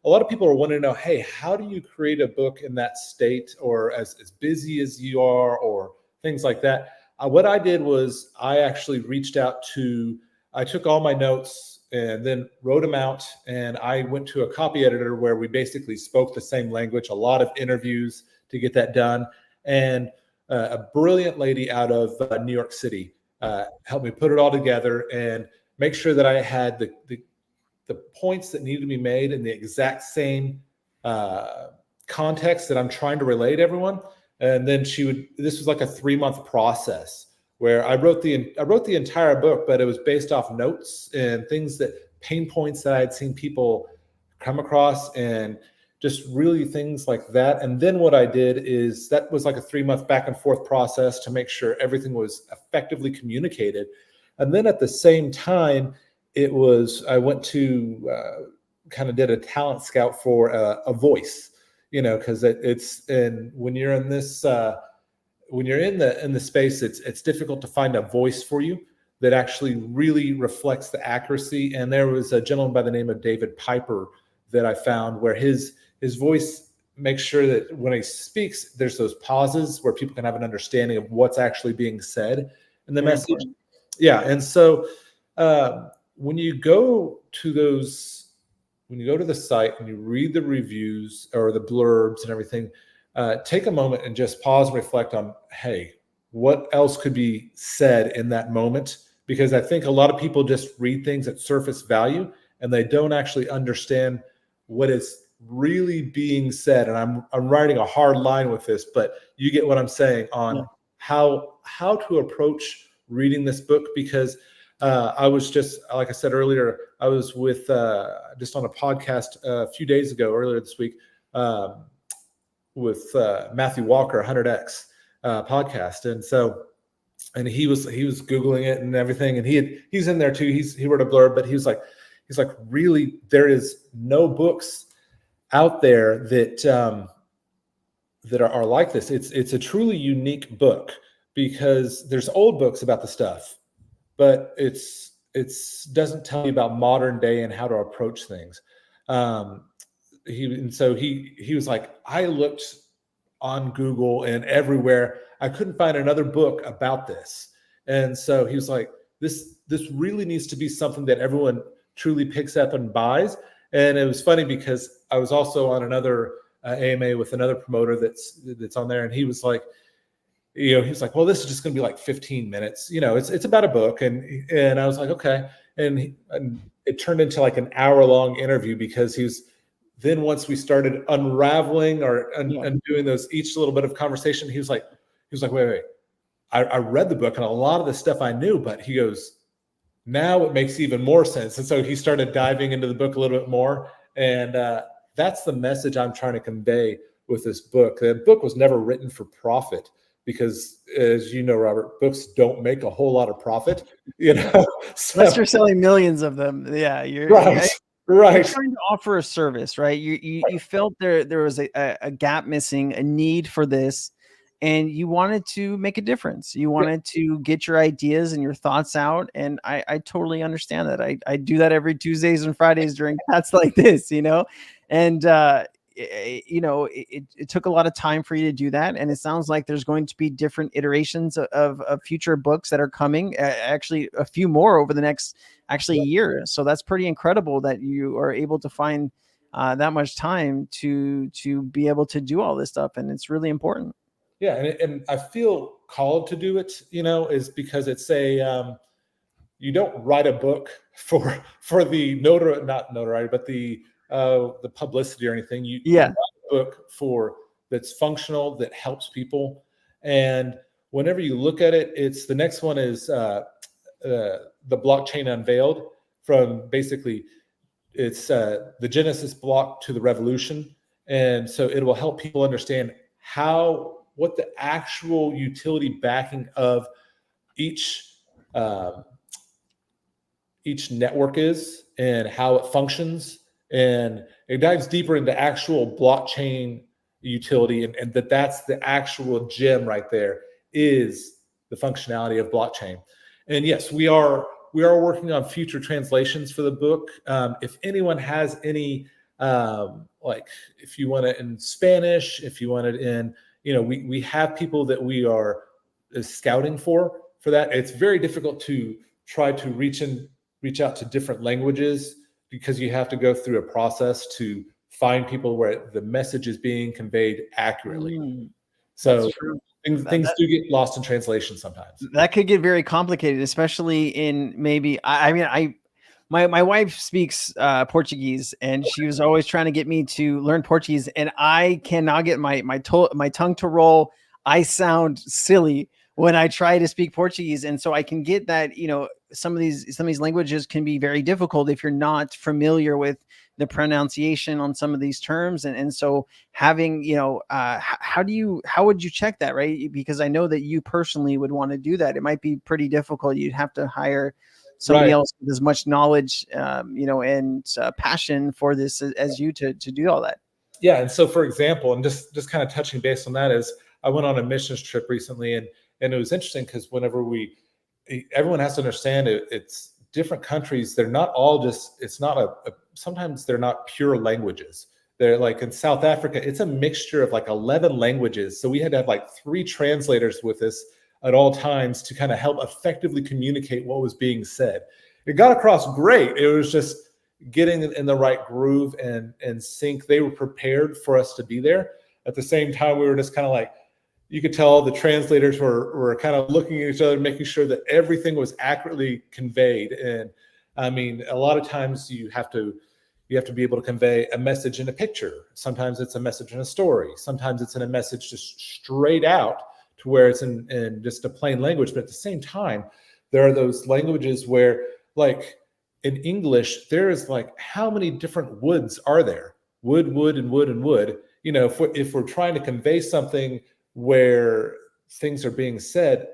a lot of people are wanting to know, hey, how do you create a book in that state, or as busy as you are, or things like that? What I did was I actually reached out I took all my notes and then wrote them out, and I went to a copy editor where we basically spoke the same language, a lot of interviews to get that done. And a brilliant lady out of New York City helped me put it all together and make sure that I had the points that needed to be made in the exact same context that I'm trying to relay to everyone. And then this was like a 3-month process where I wrote the entire book, but it was based off notes and pain points that I had seen people come across, and just really things like that. And then what I did is, that was like a 3-month back and forth process to make sure everything was effectively communicated. And then at the same time, I went to kind of did a talent scout for a voice, because when you're in this, when you're in the space, it's difficult to find a voice for you that actually really reflects the accuracy. And there was a gentleman by the name of David Piper that I found, where his voice makes sure that when he speaks, there's those pauses where people can have an understanding of what's actually being said in the message. Yeah. And so when you go to the site and you read the reviews or the blurbs and everything, take a moment and just pause and reflect on, hey, what else could be said in that moment? Because I think a lot of people just read things at surface value and they don't actually understand what is really being said. And I'm writing a hard line with this, but you get what I'm saying on how to approach reading this book. Because I was just, like I said earlier, I was with just on a podcast a few days ago, earlier this week, with Matthew Walker, 100X podcast. And he was Googling it and everything. And he's in there too. He wrote a blurb, but he's like, really, there is no books out there that are like this. It's a truly unique book, because there's old books about the stuff, but it's doesn't tell you about modern day and how to approach things. He was like, I looked on Google and everywhere, I couldn't find another book about this. And so he was like, this really needs to be something that everyone truly picks up and buys. And it was funny because I was also on another AMA with another promoter that's on there, and he was like, well, this is just going to be like 15 minutes. It's about a book, and I was like, okay. And it turned into like an hour-long interview, because then once we started unraveling and doing those each little bit of conversation, he was like, wait. I read the book and a lot of the stuff I knew, but he goes, now it makes even more sense. And so he started diving into the book a little bit more. And that's the message I'm trying to convey with this book. The book was never written for profit, because, as you know, Robert, books don't make a whole lot of profit, So, unless you're selling millions of them. Yeah. Right. You're trying to offer a service, right? You felt there was a gap missing, a need for this, and you wanted to make a difference. You wanted to get your ideas and your thoughts out. And I totally understand that. I do that every Tuesdays and Fridays during chats like this, and it took a lot of time for you to do that. And it sounds like there's going to be different iterations of future books that are coming, actually a few more over the next year. So that's pretty incredible that you are able to find that much time to be able to do all this stuff. And it's really important. Yeah. And I feel called to do it, is because it's you don't write a book for the not notoriety, but the publicity or anything. You write a book that's functional, that helps people. And whenever you look at it, the next one is the blockchain unveiled, from basically it's the Genesis block to the revolution. And so it will help people understand what the actual utility backing of each network is, and how it functions. And it dives deeper into actual blockchain utility, and that's the actual gem right there, is the functionality of blockchain. And yes, we are working on future translations for the book. If anyone has any, if you want it in Spanish, if you want it in, we have people that we are scouting for that. It's very difficult to try to reach out to different languages, because you have to go through a process to find people where the message is being conveyed accurately. So things do get lost in translation sometimes. That could get very complicated, especially in maybe, my wife speaks Portuguese, and she was always trying to get me to learn Portuguese, and I cannot get my tongue to roll. I sound silly when I try to speak Portuguese. And so I can get that, some of these languages can be very difficult if you're not familiar with the pronunciation on some of these terms. And so having, how would you check that? Right. Because I know that you personally would want to do that. It might be pretty difficult. You'd have to hire somebody else with as much knowledge, and passion for this as you to do all that. Yeah. And so, for example, and just kind of touching base on that, is I went on a missions trip recently, and it was interesting, because everyone has to understand it's different countries. They're not all sometimes they're not pure languages. They're like in South Africa, it's a mixture of like 11 languages. So we had to have like 3 translators with us at all times to kind of help effectively communicate what was being said. It got across great. It was just getting in the right groove and sync. They were prepared for us to be there. At the same time, we were just kind of like, you could tell the translators were kind of looking at each other, making sure that everything was accurately conveyed. And I mean, a lot of times you have to be able to convey a message in a picture. Sometimes it's a message in a story. Sometimes it's in a message just straight out to where it's in just a plain language. But at the same time, there are those languages where, like in English, there is like, how many different woods are there? Wood, and wood. You know, if we're trying to convey something where things are being said,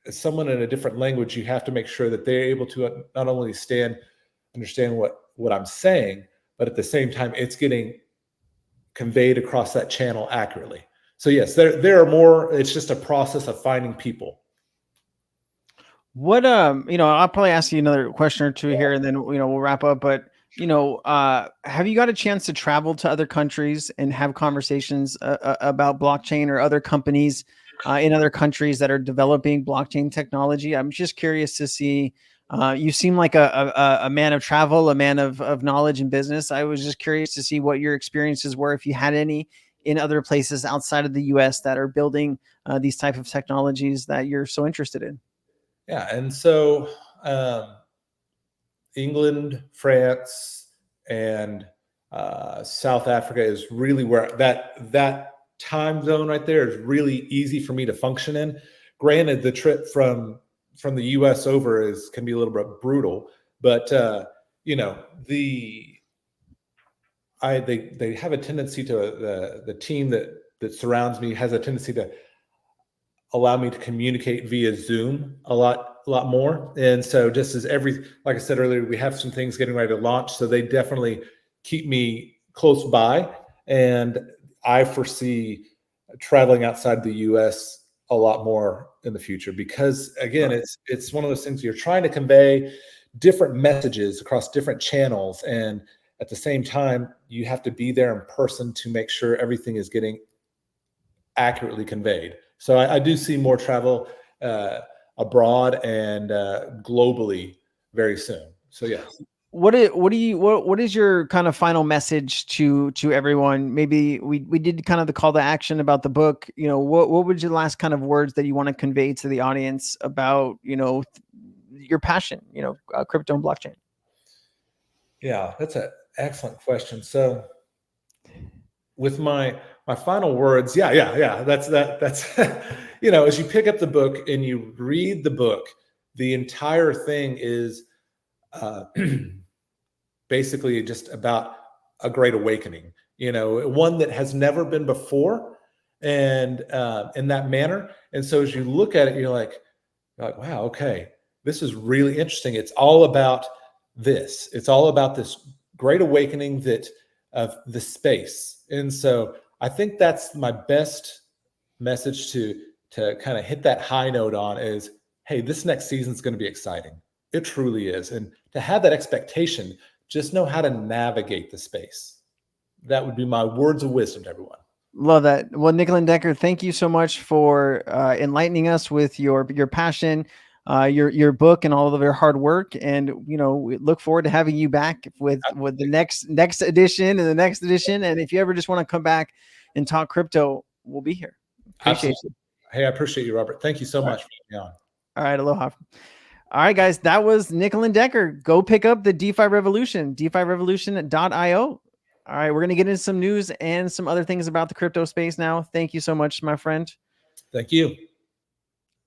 as someone in a different language, you have to make sure that they're able to not only understand what I'm saying, but at the same time, it's getting conveyed across that channel accurately. So yes, there are more. It's just a process of finding people. What I'll probably ask you another question or two here, and then we'll wrap up. But have you got a chance to travel to other countries and have conversations about blockchain or other companies in other countries that are developing blockchain technology? I'm just curious to see. You seem like a man of travel, a man of knowledge and business. I was just curious to see what your experiences were, if you had any, in other places outside of the U.S. that are building these type of technologies that you're so interested in. Yeah, and so England, France, and South Africa is really where that time zone right there is really easy for me to function in. Granted, the trip from the U.S. over can be a little bit brutal, but they have a tendency to the team that surrounds me has a tendency to allow me to communicate via Zoom a lot more. And so just as like I said earlier, we have some things getting ready to launch. So they definitely keep me close by. And I foresee traveling outside the US a lot more in the future, because again, it's one of those things you're trying to convey different messages across different channels. And at the same time, you have to be there in person to make sure everything is getting accurately conveyed. So I do see more travel abroad and globally very soon. So yeah. What is your kind of final message to everyone? Maybe we did kind of the call to action about the book. What would your last kind of words that you want to convey to the audience about your passion, crypto and blockchain? Yeah, that's an excellent question. So with my final words, that's as you pick up the book and you read the book, the entire thing is basically just about a great awakening, one that has never been before, and in that manner. And so as you look at it, you're like, wow, okay, this is really interesting. It's all about this. It's all about this great awakening of the space. And so I think that's my best message to kind of hit that high note on is, hey, this next season is going to be exciting. It truly is. And to have that expectation, just know how to navigate the space. That would be my words of wisdom to everyone. Love that. Well, Nicolin Decker, thank you so much for enlightening us with your passion, your book, and all of your hard work. And we look forward to having you back with the next edition and the next edition. And if you ever just want to come back and talk crypto, we'll be here. Appreciate you. Hey, I appreciate you, Robert. Thank you so much for being on. All right, aloha. All right, guys, that was Nicolin Decker. Go pick up the DeFi Revolution, defirevolution.io. All right, we're going to get into some news and some other things about the crypto space now. Thank you so much, my friend. Thank you.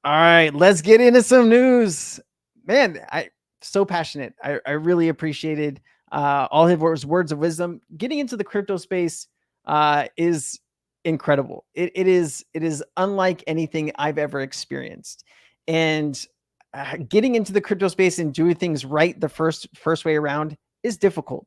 All right, let's get into some news. Man, so passionate. I really appreciated all his words of wisdom. Getting into the crypto space is incredible. It is unlike anything I've ever experienced. And getting into the crypto space and doing things right the first way around is difficult.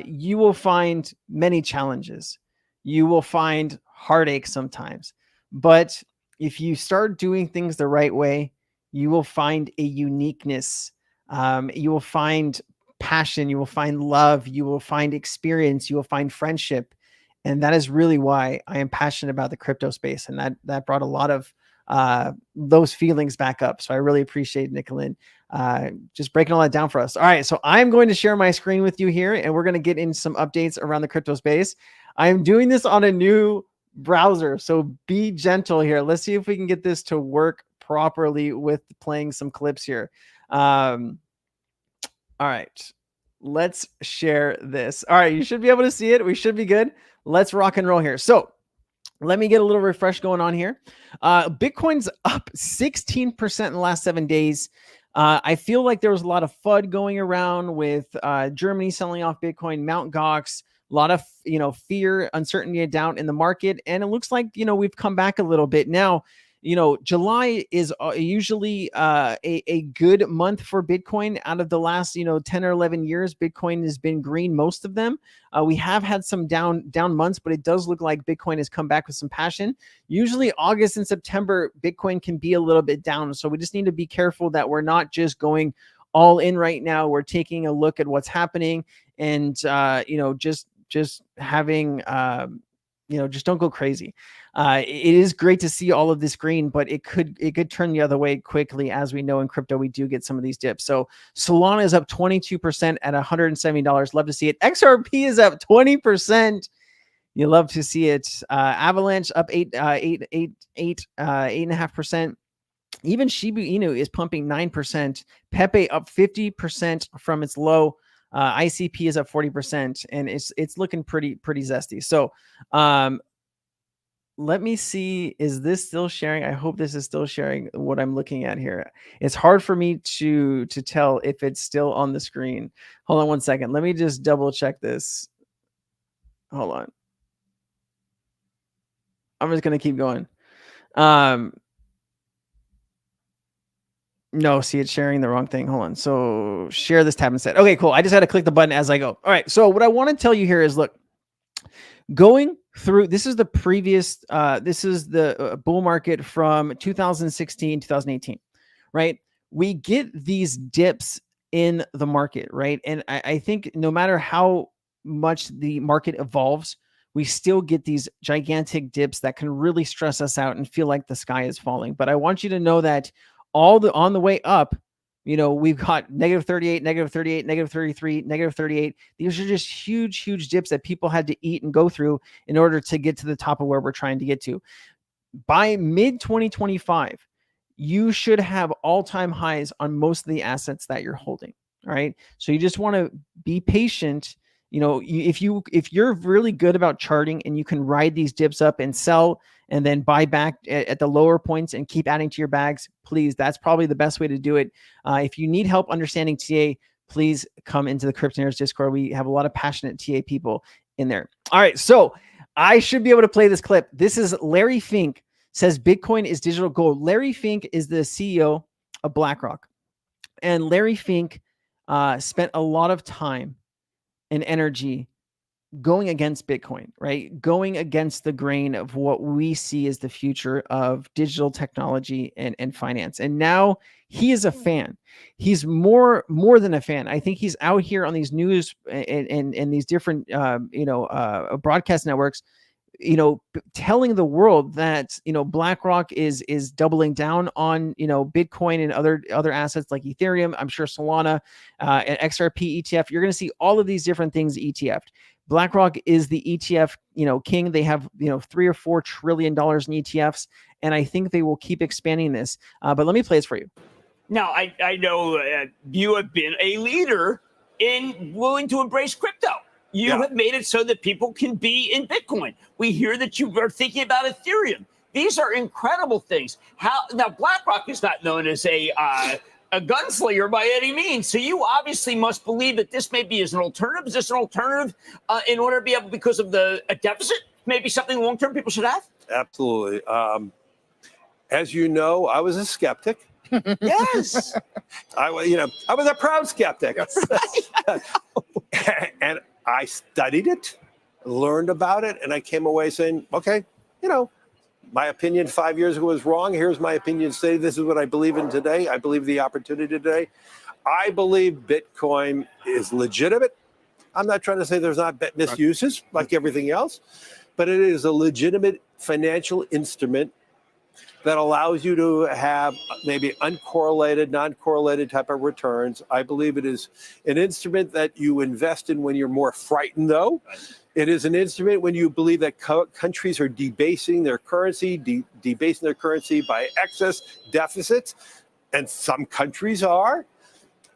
You will find many challenges. You will find heartache sometimes. But if you start doing things the right way, you will find a uniqueness. You will find passion. You will find love. You will find experience. You will find friendship. And that is really why I am passionate about the crypto space. And that brought a lot of those feelings back up. So I really appreciate Nicolin just breaking all that down for us. All right, so I'm going to share my screen with you here, and we're going to get in some updates around the crypto space. I'm doing this on a new browser, so be gentle here. Let's see if we can get this to work properly with playing some clips here. All right, let's share this. All right, you should be able to see it. We should be good. Let's rock and roll here. So let me get a little refresh going on here. Bitcoin's up 16% in the last 7 days. I feel like there was a lot of FUD going around with Germany selling off Bitcoin, Mt. Gox, a lot of fear, uncertainty, and doubt in the market, and it looks like we've come back a little bit now. July is usually a good month for Bitcoin. Out of the last 10 or 11 years, Bitcoin has been green most of them. We have had some down months, but it does look like Bitcoin has come back with some passion. Usually August and September, Bitcoin can be a little bit down, so we just need to be careful that we're not just going all in right now. We're taking a look at what's happening, and just having just don't go crazy. It is great to see all of this green, but it could turn the other way quickly. As we know, in crypto, we do get some of these dips. So Solana is up 22% at $170. Love to see it. XRP is up 20%. You love to see it. Avalanche up 8.5%. Even Shiba Inu is pumping 9%. Pepe up 50% from its low. ICP is up 40%, and it's looking pretty zesty. So let me see, is this still sharing? I hope this is still sharing what I'm looking at here. It's hard for me to tell if it's still on the screen. Hold on one second. Let me just double check this. Hold on. I'm just going to keep going. No, see, it's sharing the wrong thing. Hold on. So share this tab instead. Okay, cool. I just had to click the button as I go. All right. So what I want to tell you here is, look, going through, this is the previous, this is the bull market from 2016, 2018, right? We get these dips in the market, right? And I think no matter how much the market evolves, we still get these gigantic dips that can really stress us out and feel like the sky is falling. But I want you to know that on the way up, we've got negative 38, negative 38, negative 33, negative 38. These are just huge dips that people had to eat and go through in order to get to the top of where we're trying to get to. By mid 2025, you should have all-time highs on most of the assets that you're holding. All right. So you just want to be patient. If you're really good about charting and you can ride these dips up and sell and then buy back at the lower points and keep adding to your bags, please, that's probably the best way to do it. If you need help understanding TA, please come into the Cryptonaires Discord. We have a lot of passionate TA people in there. All right, so I should be able to play this clip. This is Larry Fink says Bitcoin is digital gold. Larry Fink is the CEO of BlackRock. And Larry Fink spent a lot of time and energy going against Bitcoin, right? Going against the grain of what we see as the future of digital technology and finance. And now he is a fan. He's more than a fan. I think he's out here on these news and these different, broadcast networks, telling the world that, BlackRock is doubling down on, Bitcoin and other assets like Ethereum. I'm sure Solana, and XRP ETF. You're going to see all of these different things ETF'd. BlackRock is the ETF, king. They have, $3 or $4 trillion in ETFs, and I think they will keep expanding this. But let me play this for you. Now, I know you have been a leader in willing to embrace crypto. You have made it so that people can be in Bitcoin. We hear that you are thinking about Ethereum. These are incredible things. Now, BlackRock is not known as a gunslinger by any means. So you obviously must believe that this maybe is an alternative. Is this an alternative in order to be able, because of a deficit, maybe something long-term people should have? Absolutely. As you know, I was a skeptic. Yes. I was a proud skeptic. And I studied it, learned about it, and I came away saying, okay, my opinion 5 years ago was wrong. Here's my opinion today. This is what I believe in today. I believe the opportunity today. I believe Bitcoin is legitimate. I'm not trying to say there's not misuses like everything else, but it is a legitimate financial instrument that allows you to have maybe uncorrelated, non-correlated type of returns. I believe it is an instrument that you invest in when you're more frightened, though. It is an instrument when you believe that countries are debasing their currency, debasing their currency by excess deficits, and some countries are.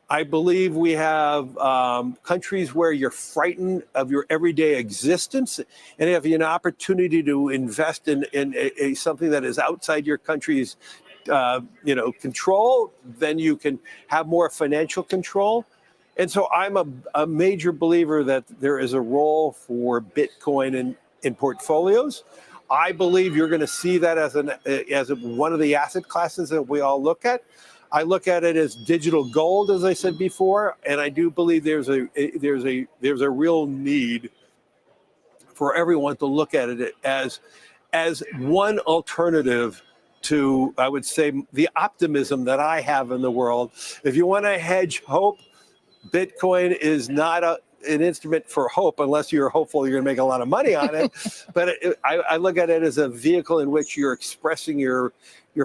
I believe we have countries where you're frightened of your everyday existence, and if you have an opportunity to invest in something that is outside your country's control, then you can have more financial control. And so I'm a major believer that there is a role for Bitcoin in portfolios. I believe you're going to see that as one of the asset classes that we all look at. I look at it as digital gold, as I said before, and I do believe there's a real need for everyone to look at it as one alternative to, I would say, the optimism that I have in the world. If you want to hedge hope, Bitcoin is not an instrument for hope unless you're hopeful you're going to make a lot of money on it. But I look at it as a vehicle in which you're expressing your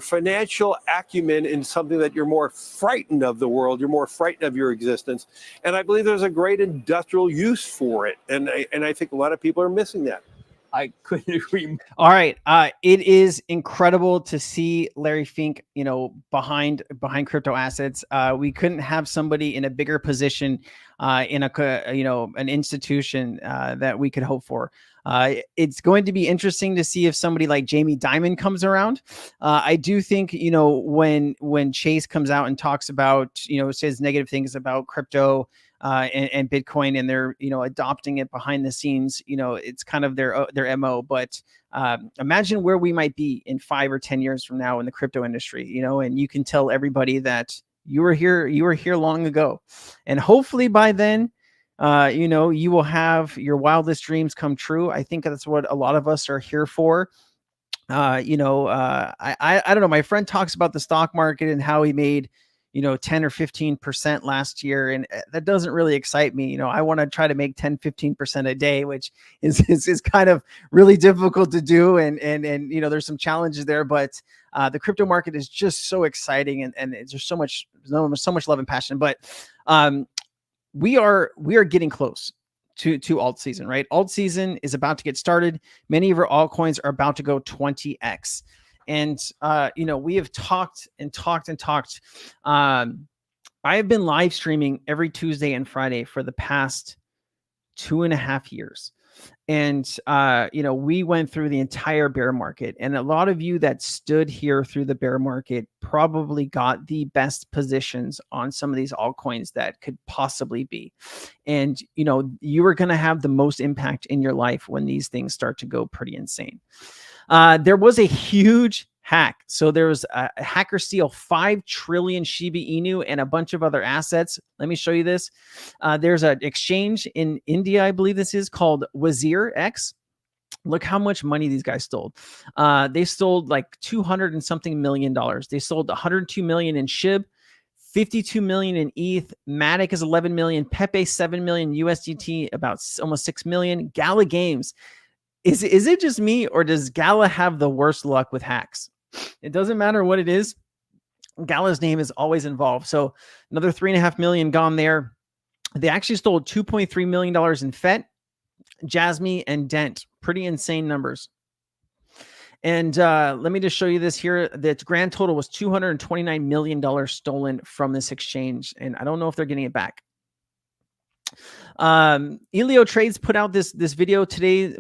financial acumen in something that you're more frightened of the world, you're more frightened of your existence. And I believe there's a great industrial use for it. And I think a lot of people are missing that. I couldn't agree more. All right. It is incredible to see Larry Fink, behind crypto assets. We couldn't have somebody in a bigger position in an institution that we could hope for. It's going to be interesting to see if somebody like Jamie Dimon comes around. I do think, when Chase comes out and talks about, says negative things about crypto and Bitcoin, and they're, adopting it behind the scenes, it's kind of their MO. But imagine where we might be in 5 or 10 years from now in the crypto industry, and you can tell everybody that you were here long ago. And hopefully by then, you will have your wildest dreams come true. I think that's what a lot of us are here for. I don't know. My friend talks about the stock market and how he made, 10 or 15% last year. And that doesn't really excite me. I want to try to make 10, 15% a day, which is kind of really difficult to do. And there's some challenges there, but the crypto market is just so exciting, and it's just so much love and passion. But we are getting close to alt season, right? Alt season is about to get started. Many of our altcoins are about to go 20x. And, we have talked. I have been live streaming every Tuesday and Friday for the past 2.5 years. And, we went through the entire bear market, and a lot of you that stood here through the bear market probably got the best positions on some of these altcoins that could possibly be. And, you are going to have the most impact in your life when these things start to go pretty insane. There was a huge hack. So there was a hacker steal 5 trillion Shiba Inu and a bunch of other assets. Let me show you this. There's an exchange in India, I believe this is, called Wazir X. Look how much money these guys stole. They stole like $200 and something million. They sold 102 million in SHIB, 52 million in ETH. Matic is 11 million. Pepe 7 million USDT, about almost 6 million. Gala Games. Is it just me, or does Gala have the worst luck with hacks? It doesn't matter what it is. Gala's name is always involved. So another 3.5 million gone there. They actually stole $2.3 million in FET, Jasmy, and Dent. Pretty insane numbers. And let me just show you this here. The grand total was $229 million stolen from this exchange. And I don't know if they're getting it back. Elio Trades put out this video today,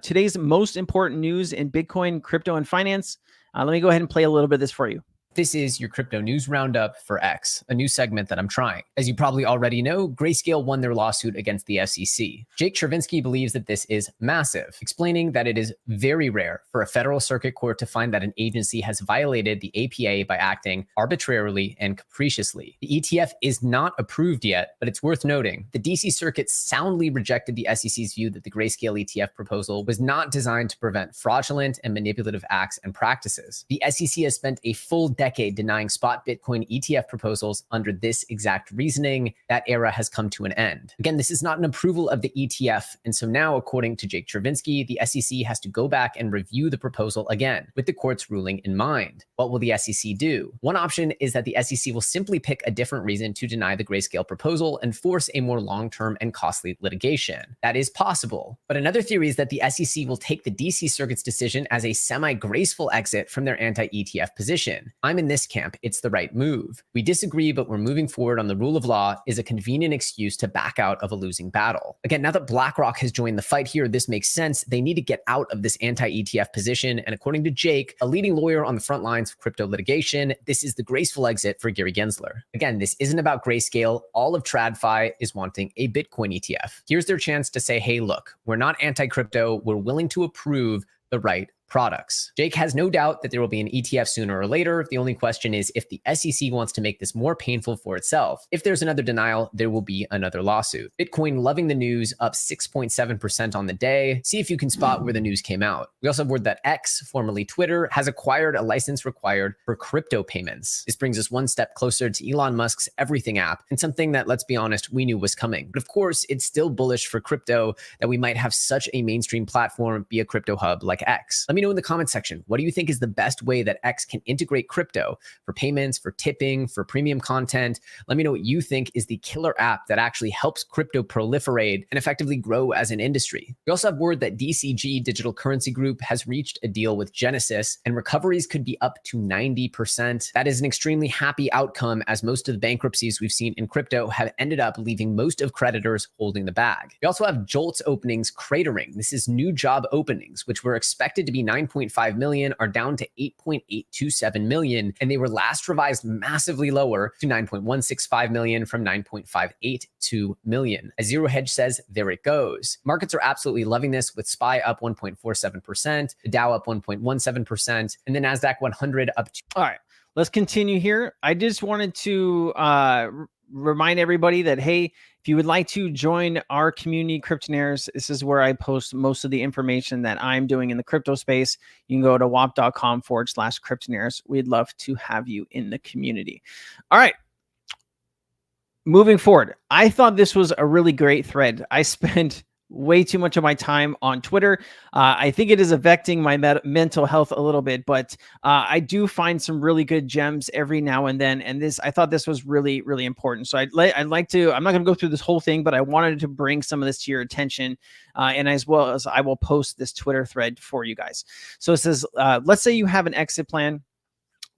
today's most important news in Bitcoin, crypto, and finance. Let me go ahead and play a little bit of this for you. This is your crypto news roundup for X, a new segment that I'm trying. As you probably already know, Grayscale won their lawsuit against the SEC. Jake Chervinsky believes that this is massive, explaining that it is very rare for a federal circuit court to find that an agency has violated the APA by acting arbitrarily and capriciously. The ETF is not approved yet, but it's worth noting the DC Circuit soundly rejected the SEC's view that the Grayscale ETF proposal was not designed to prevent fraudulent and manipulative acts and practices. The SEC has spent a full decade decade denying spot Bitcoin ETF proposals under this exact reasoning. That era has come to an end. Again, this is not an approval of the ETF. And so now, according to Jake Chervinsky, the SEC has to go back and review the proposal again with the court's ruling in mind. What will the SEC do? One option is that the SEC will simply pick a different reason to deny the grayscale proposal and force a more long-term and costly litigation. That is possible. But another theory is that the SEC will take the DC Circuit's decision as a semi-graceful exit from their anti-ETF position. I'm in this camp. It's the right move. We disagree, but we're moving forward on the rule of law is a convenient excuse to back out of a losing battle. Again, now that BlackRock has joined the fight here, this makes sense. They need to get out of this anti-ETF position. And according to Jake, a leading lawyer on the front lines of crypto litigation, this is the graceful exit for Gary Gensler. Again, this isn't about grayscale. All of TradFi is wanting a Bitcoin ETF. Here's their chance to say, hey, look, we're not anti-crypto. We're willing to approve the right products. Jake has no doubt that there will be an ETF sooner or later. The only question is if the SEC wants to make this more painful for itself. If there's another denial, there will be another lawsuit. Bitcoin loving the news, up 6.7% on the day. See if you can spot where the news came out. We also have word that X, formerly Twitter, has acquired a license required for crypto payments. This brings us one step closer to Elon Musk's Everything app, and something that, let's be honest, we knew was coming. But of course, it's still bullish for crypto that we might have such a mainstream platform be a crypto hub like X. Let me know in the comment section, what do you think is the best way that X can integrate crypto for payments, for tipping, for premium content? Let me know what you think is the killer app that actually helps crypto proliferate and effectively grow as an industry. We also have word that DCG Digital Currency Group has reached a deal with Genesis and recoveries could be up to 90%. That is an extremely happy outcome as most of the bankruptcies we've seen in crypto have ended up leaving most of creditors holding the bag. We also have Jolt's openings cratering. This is new job openings, which were expected to be 9.5 million are down to 8.827 million, and they were last revised massively lower to 9.165 million from 9.582 million. As Zero Hedge says, there it goes. Markets are absolutely loving this, with SPY up 1.47%, the Dow up 1.17%, and the NASDAQ 100 up 2. All right, let's continue here. I just wanted to remind everybody that, hey, if you would like to join our community, Cryptonaires, this is where I post most of the information that I'm doing in the crypto space. You can go to wap.com/Cryptonaires. We'd love to have you in the community. All right. Moving forward, I thought this was a really great thread. I spent way too much of my time on Twitter. I think it is affecting my mental health a little bit, but I do find some really good gems every now and then. And I thought this was really, really important. So I'd like to, I'm not going to go through this whole thing, but I wanted to bring some of this to your attention. And as well as I will post this Twitter thread for you guys. So it says, let's say you have an exit plan.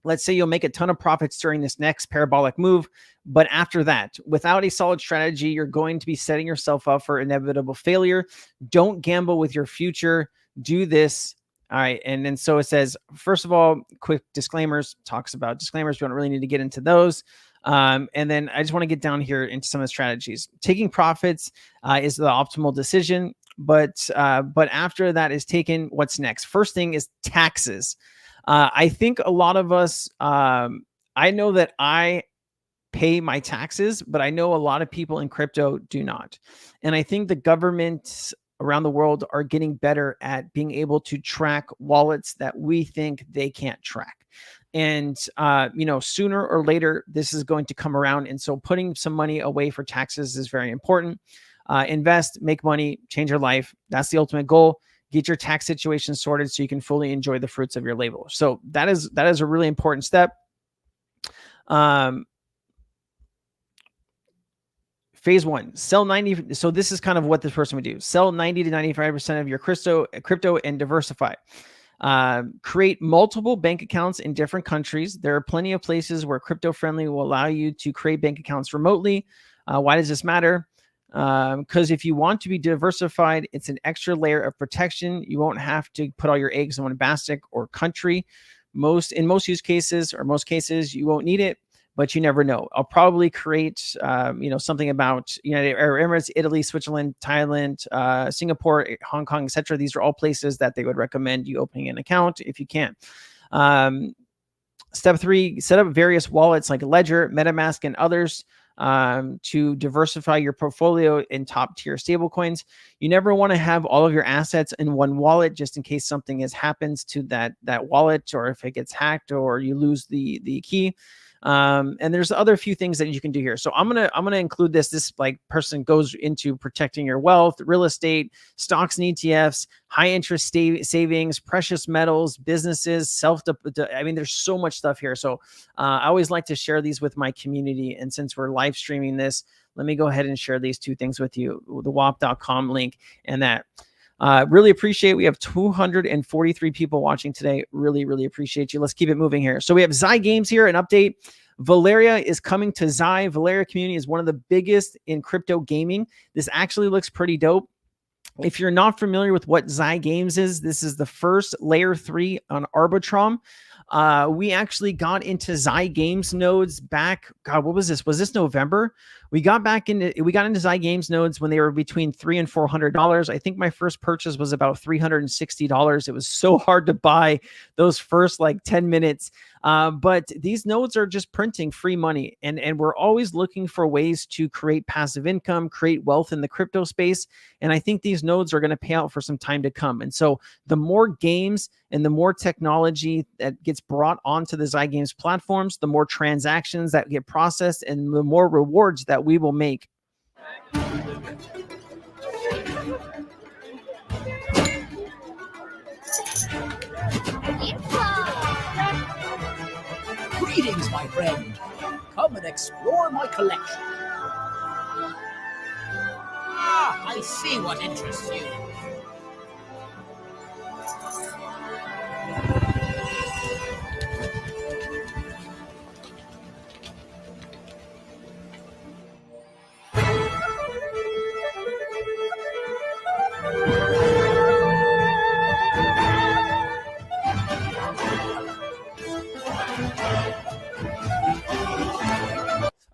Let's say you'll make a ton of profits during this next parabolic move. But after that, without a solid strategy, you're going to be setting yourself up for inevitable failure. Don't gamble with your future. Do this. All right. And then so it says, first of all, quick disclaimers, talks about disclaimers. We don't really need to get into those. And then I just want to get down here into some of the strategies. Taking profits is the optimal decision. But after that is taken, what's next? First thing is taxes. I think a lot of us, I know that I pay my taxes, but I know a lot of people in crypto do not. And I think the governments around the world are getting better at being able to track wallets that we think they can't track. And, sooner or later, this is going to come around. And so putting some money away for taxes is very important. Invest, make money, change your life. That's the ultimate goal. Get your tax situation sorted so you can fully enjoy the fruits of your labor. So that is a really important step. Phase one, sell 90. So this is kind of what this person would do. Sell 90 to 95% of your crypto and diversify. Create multiple bank accounts in different countries. There are plenty of places where crypto friendly will allow you to create bank accounts remotely. Why does this matter? Because if you want to be diversified, it's an extra layer of protection. You won't have to put all your eggs in one basket or country. In most use cases, or most cases, you won't need it, but you never know. I'll probably create, something about United Arab Emirates, Italy, Switzerland, Thailand, Singapore, Hong Kong, etc. These are all places that they would recommend you opening an account if you can. Step 3, set up various wallets like Ledger, MetaMask, and others. to diversify your portfolio in top tier stablecoins. You never want to have all of your assets in one wallet, just in case something happens to that wallet, or if it gets hacked or you lose the key. And there's other few things that you can do here. So I'm gonna include this like person goes into protecting your wealth, real estate, stocks and ETFs, high interest savings, precious metals, businesses, I mean, there's so much stuff here. So I always like to share these with my community. And since we're live streaming this, let me go ahead and share these two things with you, the wap.com link and that. Really appreciate. We have 243 people watching today. Really, really appreciate you. Let's keep it moving here. So we have Zai Games here, an update. Valeria is coming to Zai. Valeria community is one of the biggest in crypto gaming. This actually looks pretty dope. If you're not familiar with what Zai Games is, this is the first layer 3 on Arbitrum. We actually got into Zai Games nodes back. God, what was this? Was this November? We got into Zai Games nodes when they were between $300 and $400. I think my first purchase was about $360. It was so hard to buy those first like 10 minutes. But these nodes are just printing free money. And we're always looking for ways to create passive income, create wealth in the crypto space. And I think these nodes are going to pay out for some time to come. And so the more games and the more technology that gets brought onto the Zai Games platforms, the more transactions that get processed and the more rewards that we will make. Greetings, my friend. Come and explore my collection. Ah, I see what interests you.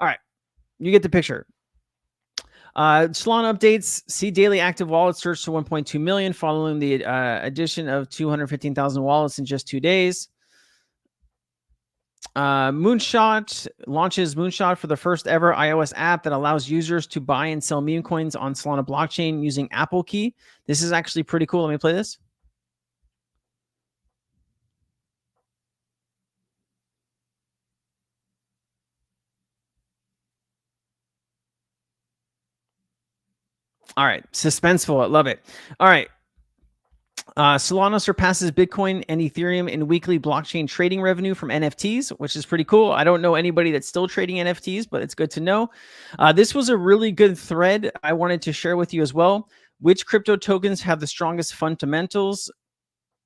All right, you get the picture. Solana updates. See daily active wallets surge to 1.2 million following the addition of 215,000 wallets in just 2 days. Moonshot launches Moonshot for the first ever iOS app that allows users to buy and sell meme coins on Solana blockchain using Apple Key. This is actually pretty cool. Let me play this. All right. Suspenseful. I love it. All right. Solana surpasses Bitcoin and Ethereum in weekly blockchain trading revenue from NFTs, which is pretty cool. I don't know anybody that's still trading NFTs, but it's good to know. This was a really good thread I wanted to share with you as well. Which crypto tokens have the strongest fundamentals?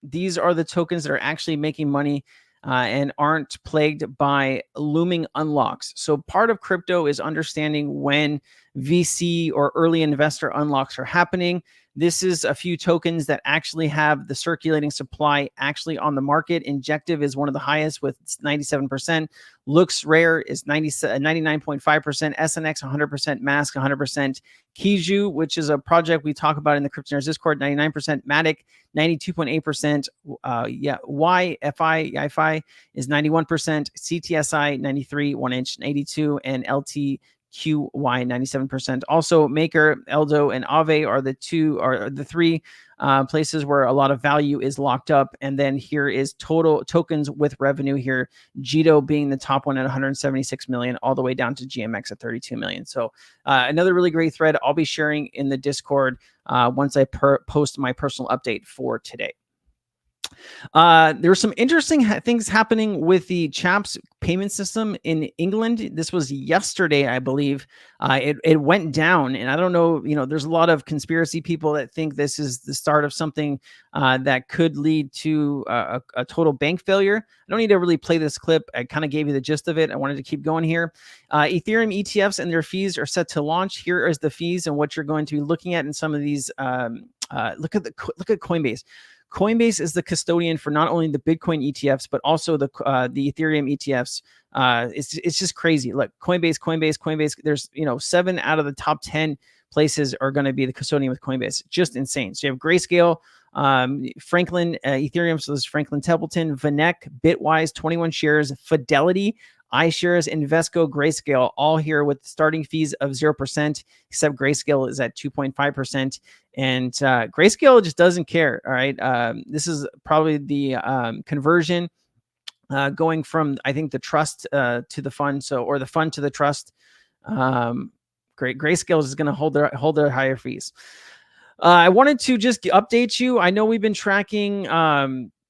These are the tokens that are actually making money and aren't plagued by looming unlocks. So part of crypto is understanding when VC or early investor unlocks are happening. This is a few tokens that actually have the circulating supply actually on the market. Injective is one of the highest with 97%. Looks Rare is 99.5%. SNX 100%. Mask 100%. Kiju, which is a project we talk about in the Cryptonaires Discord, 99%. Matic 92.8%. YFI is 91%. CTSI 93, 1inch 82, and LTQY 97%. Also, Maker, Eldo, and Aave are the three places where a lot of value is locked up. And then here is total tokens with revenue here. Jito being the top one at 176 million, all the way down to GMX at 32 million. So another really great thread I'll be sharing in the Discord once I post my personal update for today. There's some interesting things happening with the CHAPS payment system in England. This was yesterday, I believe. It went down, and I don't know, there's a lot of conspiracy people that think this is the start of something that could lead to a total bank failure. I don't need to really play this clip. I kind of gave you the gist of it. I wanted to keep going here. Ethereum ETFs and their fees are set to launch. Here is the fees and what you're going to be looking at in some of these. Look at Coinbase. Coinbase is the custodian for not only the Bitcoin ETFs, but also the Ethereum ETFs. It's just crazy. Look, Coinbase. There's 7 out of the top 10 places are going to be the custodian with Coinbase. Just insane. So you have Grayscale, Franklin, Ethereum. So this is Franklin Templeton, Vanek, Bitwise, 21 shares, Fidelity, iShares, Invesco, Grayscale, all here with starting fees of 0%, except Grayscale is at 2.5%. And Grayscale just doesn't care. All right. This is probably the conversion going from, I think, the trust to the fund. So, or the fund to the trust. Grayscale is going to hold their higher fees. I wanted to just update you. I know we've been tracking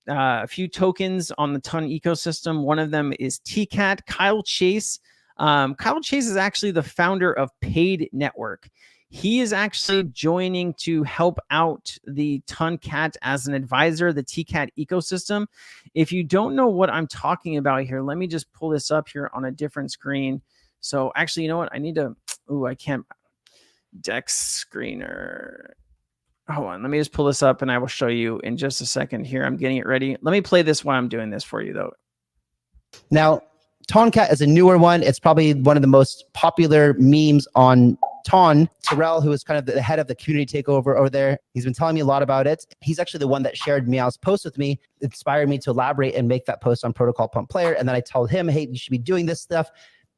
a few tokens on the Ton ecosystem. One of them is TCAT. Kyle Chase. Kyle Chase is actually the founder of Paid Network. He is actually joining to help out the TonCat as an advisor, the TCAT ecosystem. If you don't know what I'm talking about here, let me just pull this up here on a different screen. So actually, you know what? I need to, I can't. Dex screener. Hold on. Let me just pull this up and I will show you in just a second here. I'm getting it ready. Let me play this while I'm doing this for you though. Now, TonCat is a newer one. It's probably one of the most popular memes on Ton. Terrell, who is kind of the head of the community takeover over there, he's been telling me a lot about it. He's actually the one that shared Meow's post with me, inspired me to elaborate and make that post on Protocol Pump Player. And then I told him, hey, you should be doing this stuff.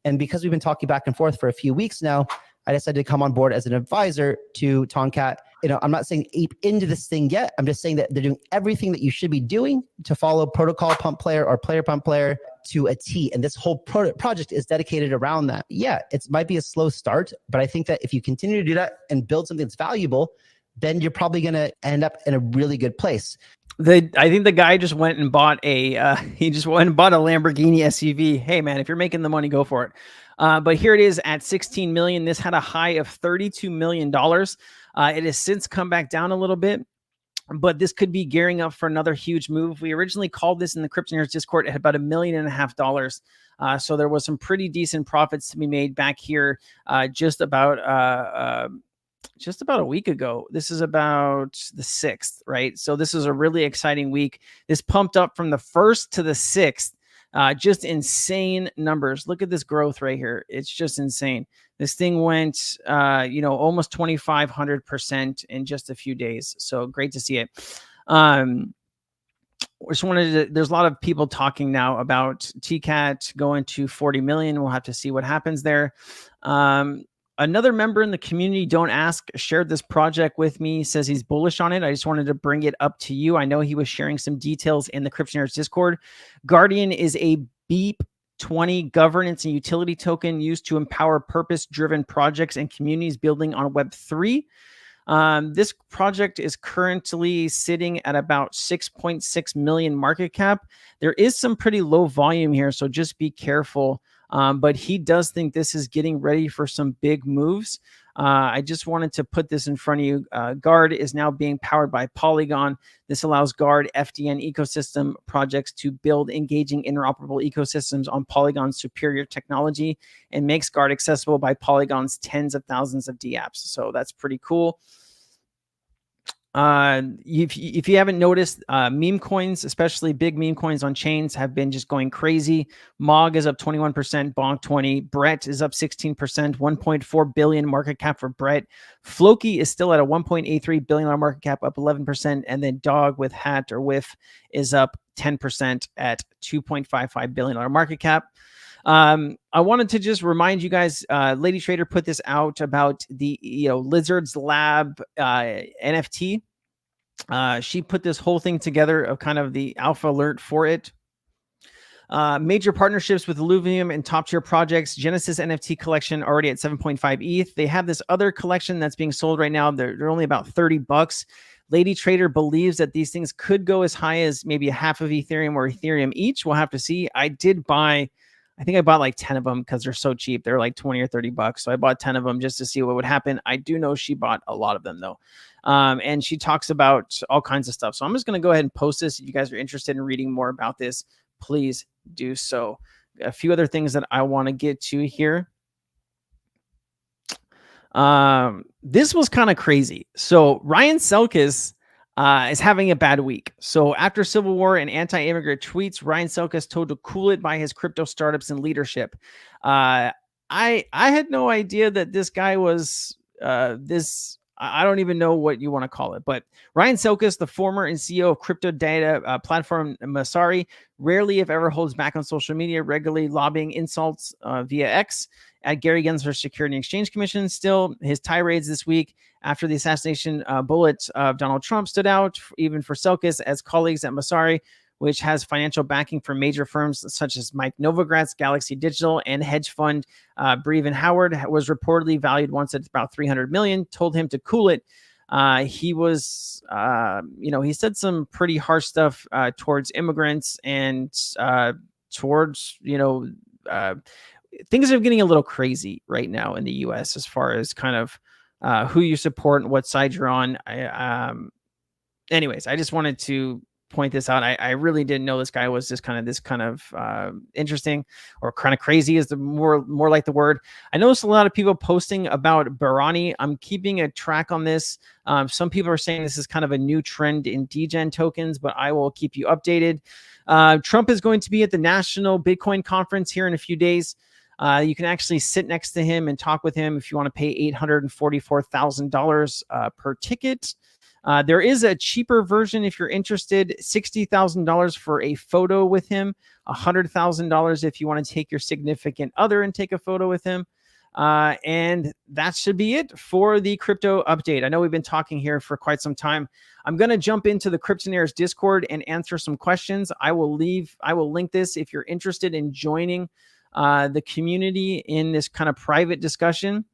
And because we've been talking back and forth for a few weeks now, I decided to come on board as an advisor to TonCat. You know, I'm not saying ape into this thing yet. I'm just saying that they're doing everything that you should be doing to follow Protocol Pump Player or Player Pump Player to a T. And this whole project is dedicated around that. Yeah, it might be a slow start, but I think that if you continue to do that and build something that's valuable, then you're probably going to end up in a really good place. I think the guy just went and bought a Lamborghini SUV. Hey man, if you're making the money, go for it. But here it is at 16 million. This had a high of $32 million. It has since come back down a little bit, but this could be gearing up for another huge move. We originally called this in the Crypto Nerds Discord at about $1.5 million. So there was some pretty decent profits to be made back here just about a week ago. This is about the 6th, right? So this is a really exciting week. This pumped up from the 1st to the 6th. Just insane numbers. Look at this growth right here. It's just insane. This thing went, almost 2,500% in just a few days. So great to see it. There's a lot of people talking now about TCAT going to 40 million. We'll have to see what happens there. Another member in the community, Don't Ask, shared this project with me, says he's bullish on it. I just wanted to bring it up to you. I know he was sharing some details in the Crypto Nerds Discord. Guardian is a BEEP20 governance and utility token used to empower purpose-driven projects and communities building on Web3. This project is currently sitting at about 6.6 million market cap. There is some pretty low volume here, so just be careful. But he does think this is getting ready for some big moves. I just wanted to put this in front of you. Guard is now being powered by Polygon. This allows Guard FDN ecosystem projects to build engaging interoperable ecosystems on Polygon's superior technology and makes Guard accessible by Polygon's tens of thousands of dApps. So that's pretty cool. If you haven't noticed, meme coins, especially big meme coins on chains, have been just going crazy. Mog is up 21%, Bonk 20, Brett is up 16%, 1.4 billion market cap for Brett. Floki is still at a $1.83 billion market cap, up 11%, and then Dog with Hat or Whiff is up 10% at $2.55 billion market cap. I wanted to just remind you guys, Lady Trader put this out about the Lizards Lab NFT. She put this whole thing together of kind of the alpha alert for it. Major partnerships with Illuvium and top tier projects. Genesis NFT collection already at 7.5 ETH. They have this other collection that's being sold right now. They're only about $30. Lady Trader believes that these things could go as high as maybe a half of Ethereum or Ethereum each. We'll have to see. I think I bought like 10 of them because they're so cheap. They're like 20 or $30. So I bought 10 of them just to see what would happen. I do know she bought a lot of them though. And she talks about all kinds of stuff. So I'm just going to go ahead and post this. If you guys are interested in reading more about this, please do so. A few other things that I want to get to here. This was kind of crazy. So Ryan Selkis is having a bad week. So after Civil War and anti-immigrant tweets, Ryan Selkis told to cool it by his crypto startups and leadership. I had no idea that this guy was this I don't even know what you want to call it. But Ryan Selkis, the former and CEO of crypto data platform Masari, rarely, if ever, holds back on social media, regularly lobbying insults via X at Gary Gensler's Security and Exchange Commission. Still, his tirades this week after the assassination bullet of Donald Trump stood out, even for Selkis, as colleagues at Masari, which has financial backing from major firms such as Mike Novogratz, Galaxy Digital, and hedge fund Breven Howard, was reportedly valued once at about $300 million, told him to cool it. He was, he said some pretty harsh stuff towards immigrants and towards, things are getting a little crazy right now in the U.S. as far as kind of who you support and what side you're on. Anyways, I just wanted to point this out. I really didn't know this guy was this kind of interesting, or kind of crazy is the more like the word. I noticed a lot of people posting about Barani. I'm keeping a track on this. Some people are saying this is kind of a new trend in Degen tokens, but I will keep you updated. Trump is going to be at the National Bitcoin Conference here in a few days. You can actually sit next to him and talk with him if you want to pay $844,000 per ticket. There is a cheaper version if you're interested, $60,000 for a photo with him, $100,000 if you want to take your significant other and take a photo with him. And that should be it for the crypto update. I know we've been talking here for quite some time. I'm going to jump into the Cryptonaires Discord and answer some questions. I will link this if you're interested in joining the community in this kind of private discussion.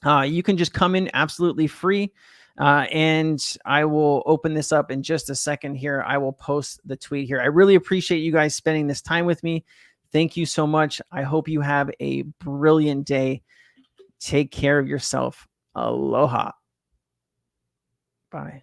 You can just come in absolutely free. And I will open this up in just a second here. I will post the tweet here. I really appreciate you guys spending this time with me. Thank you so much. I hope you have a brilliant day. Take care of yourself. Aloha. Bye.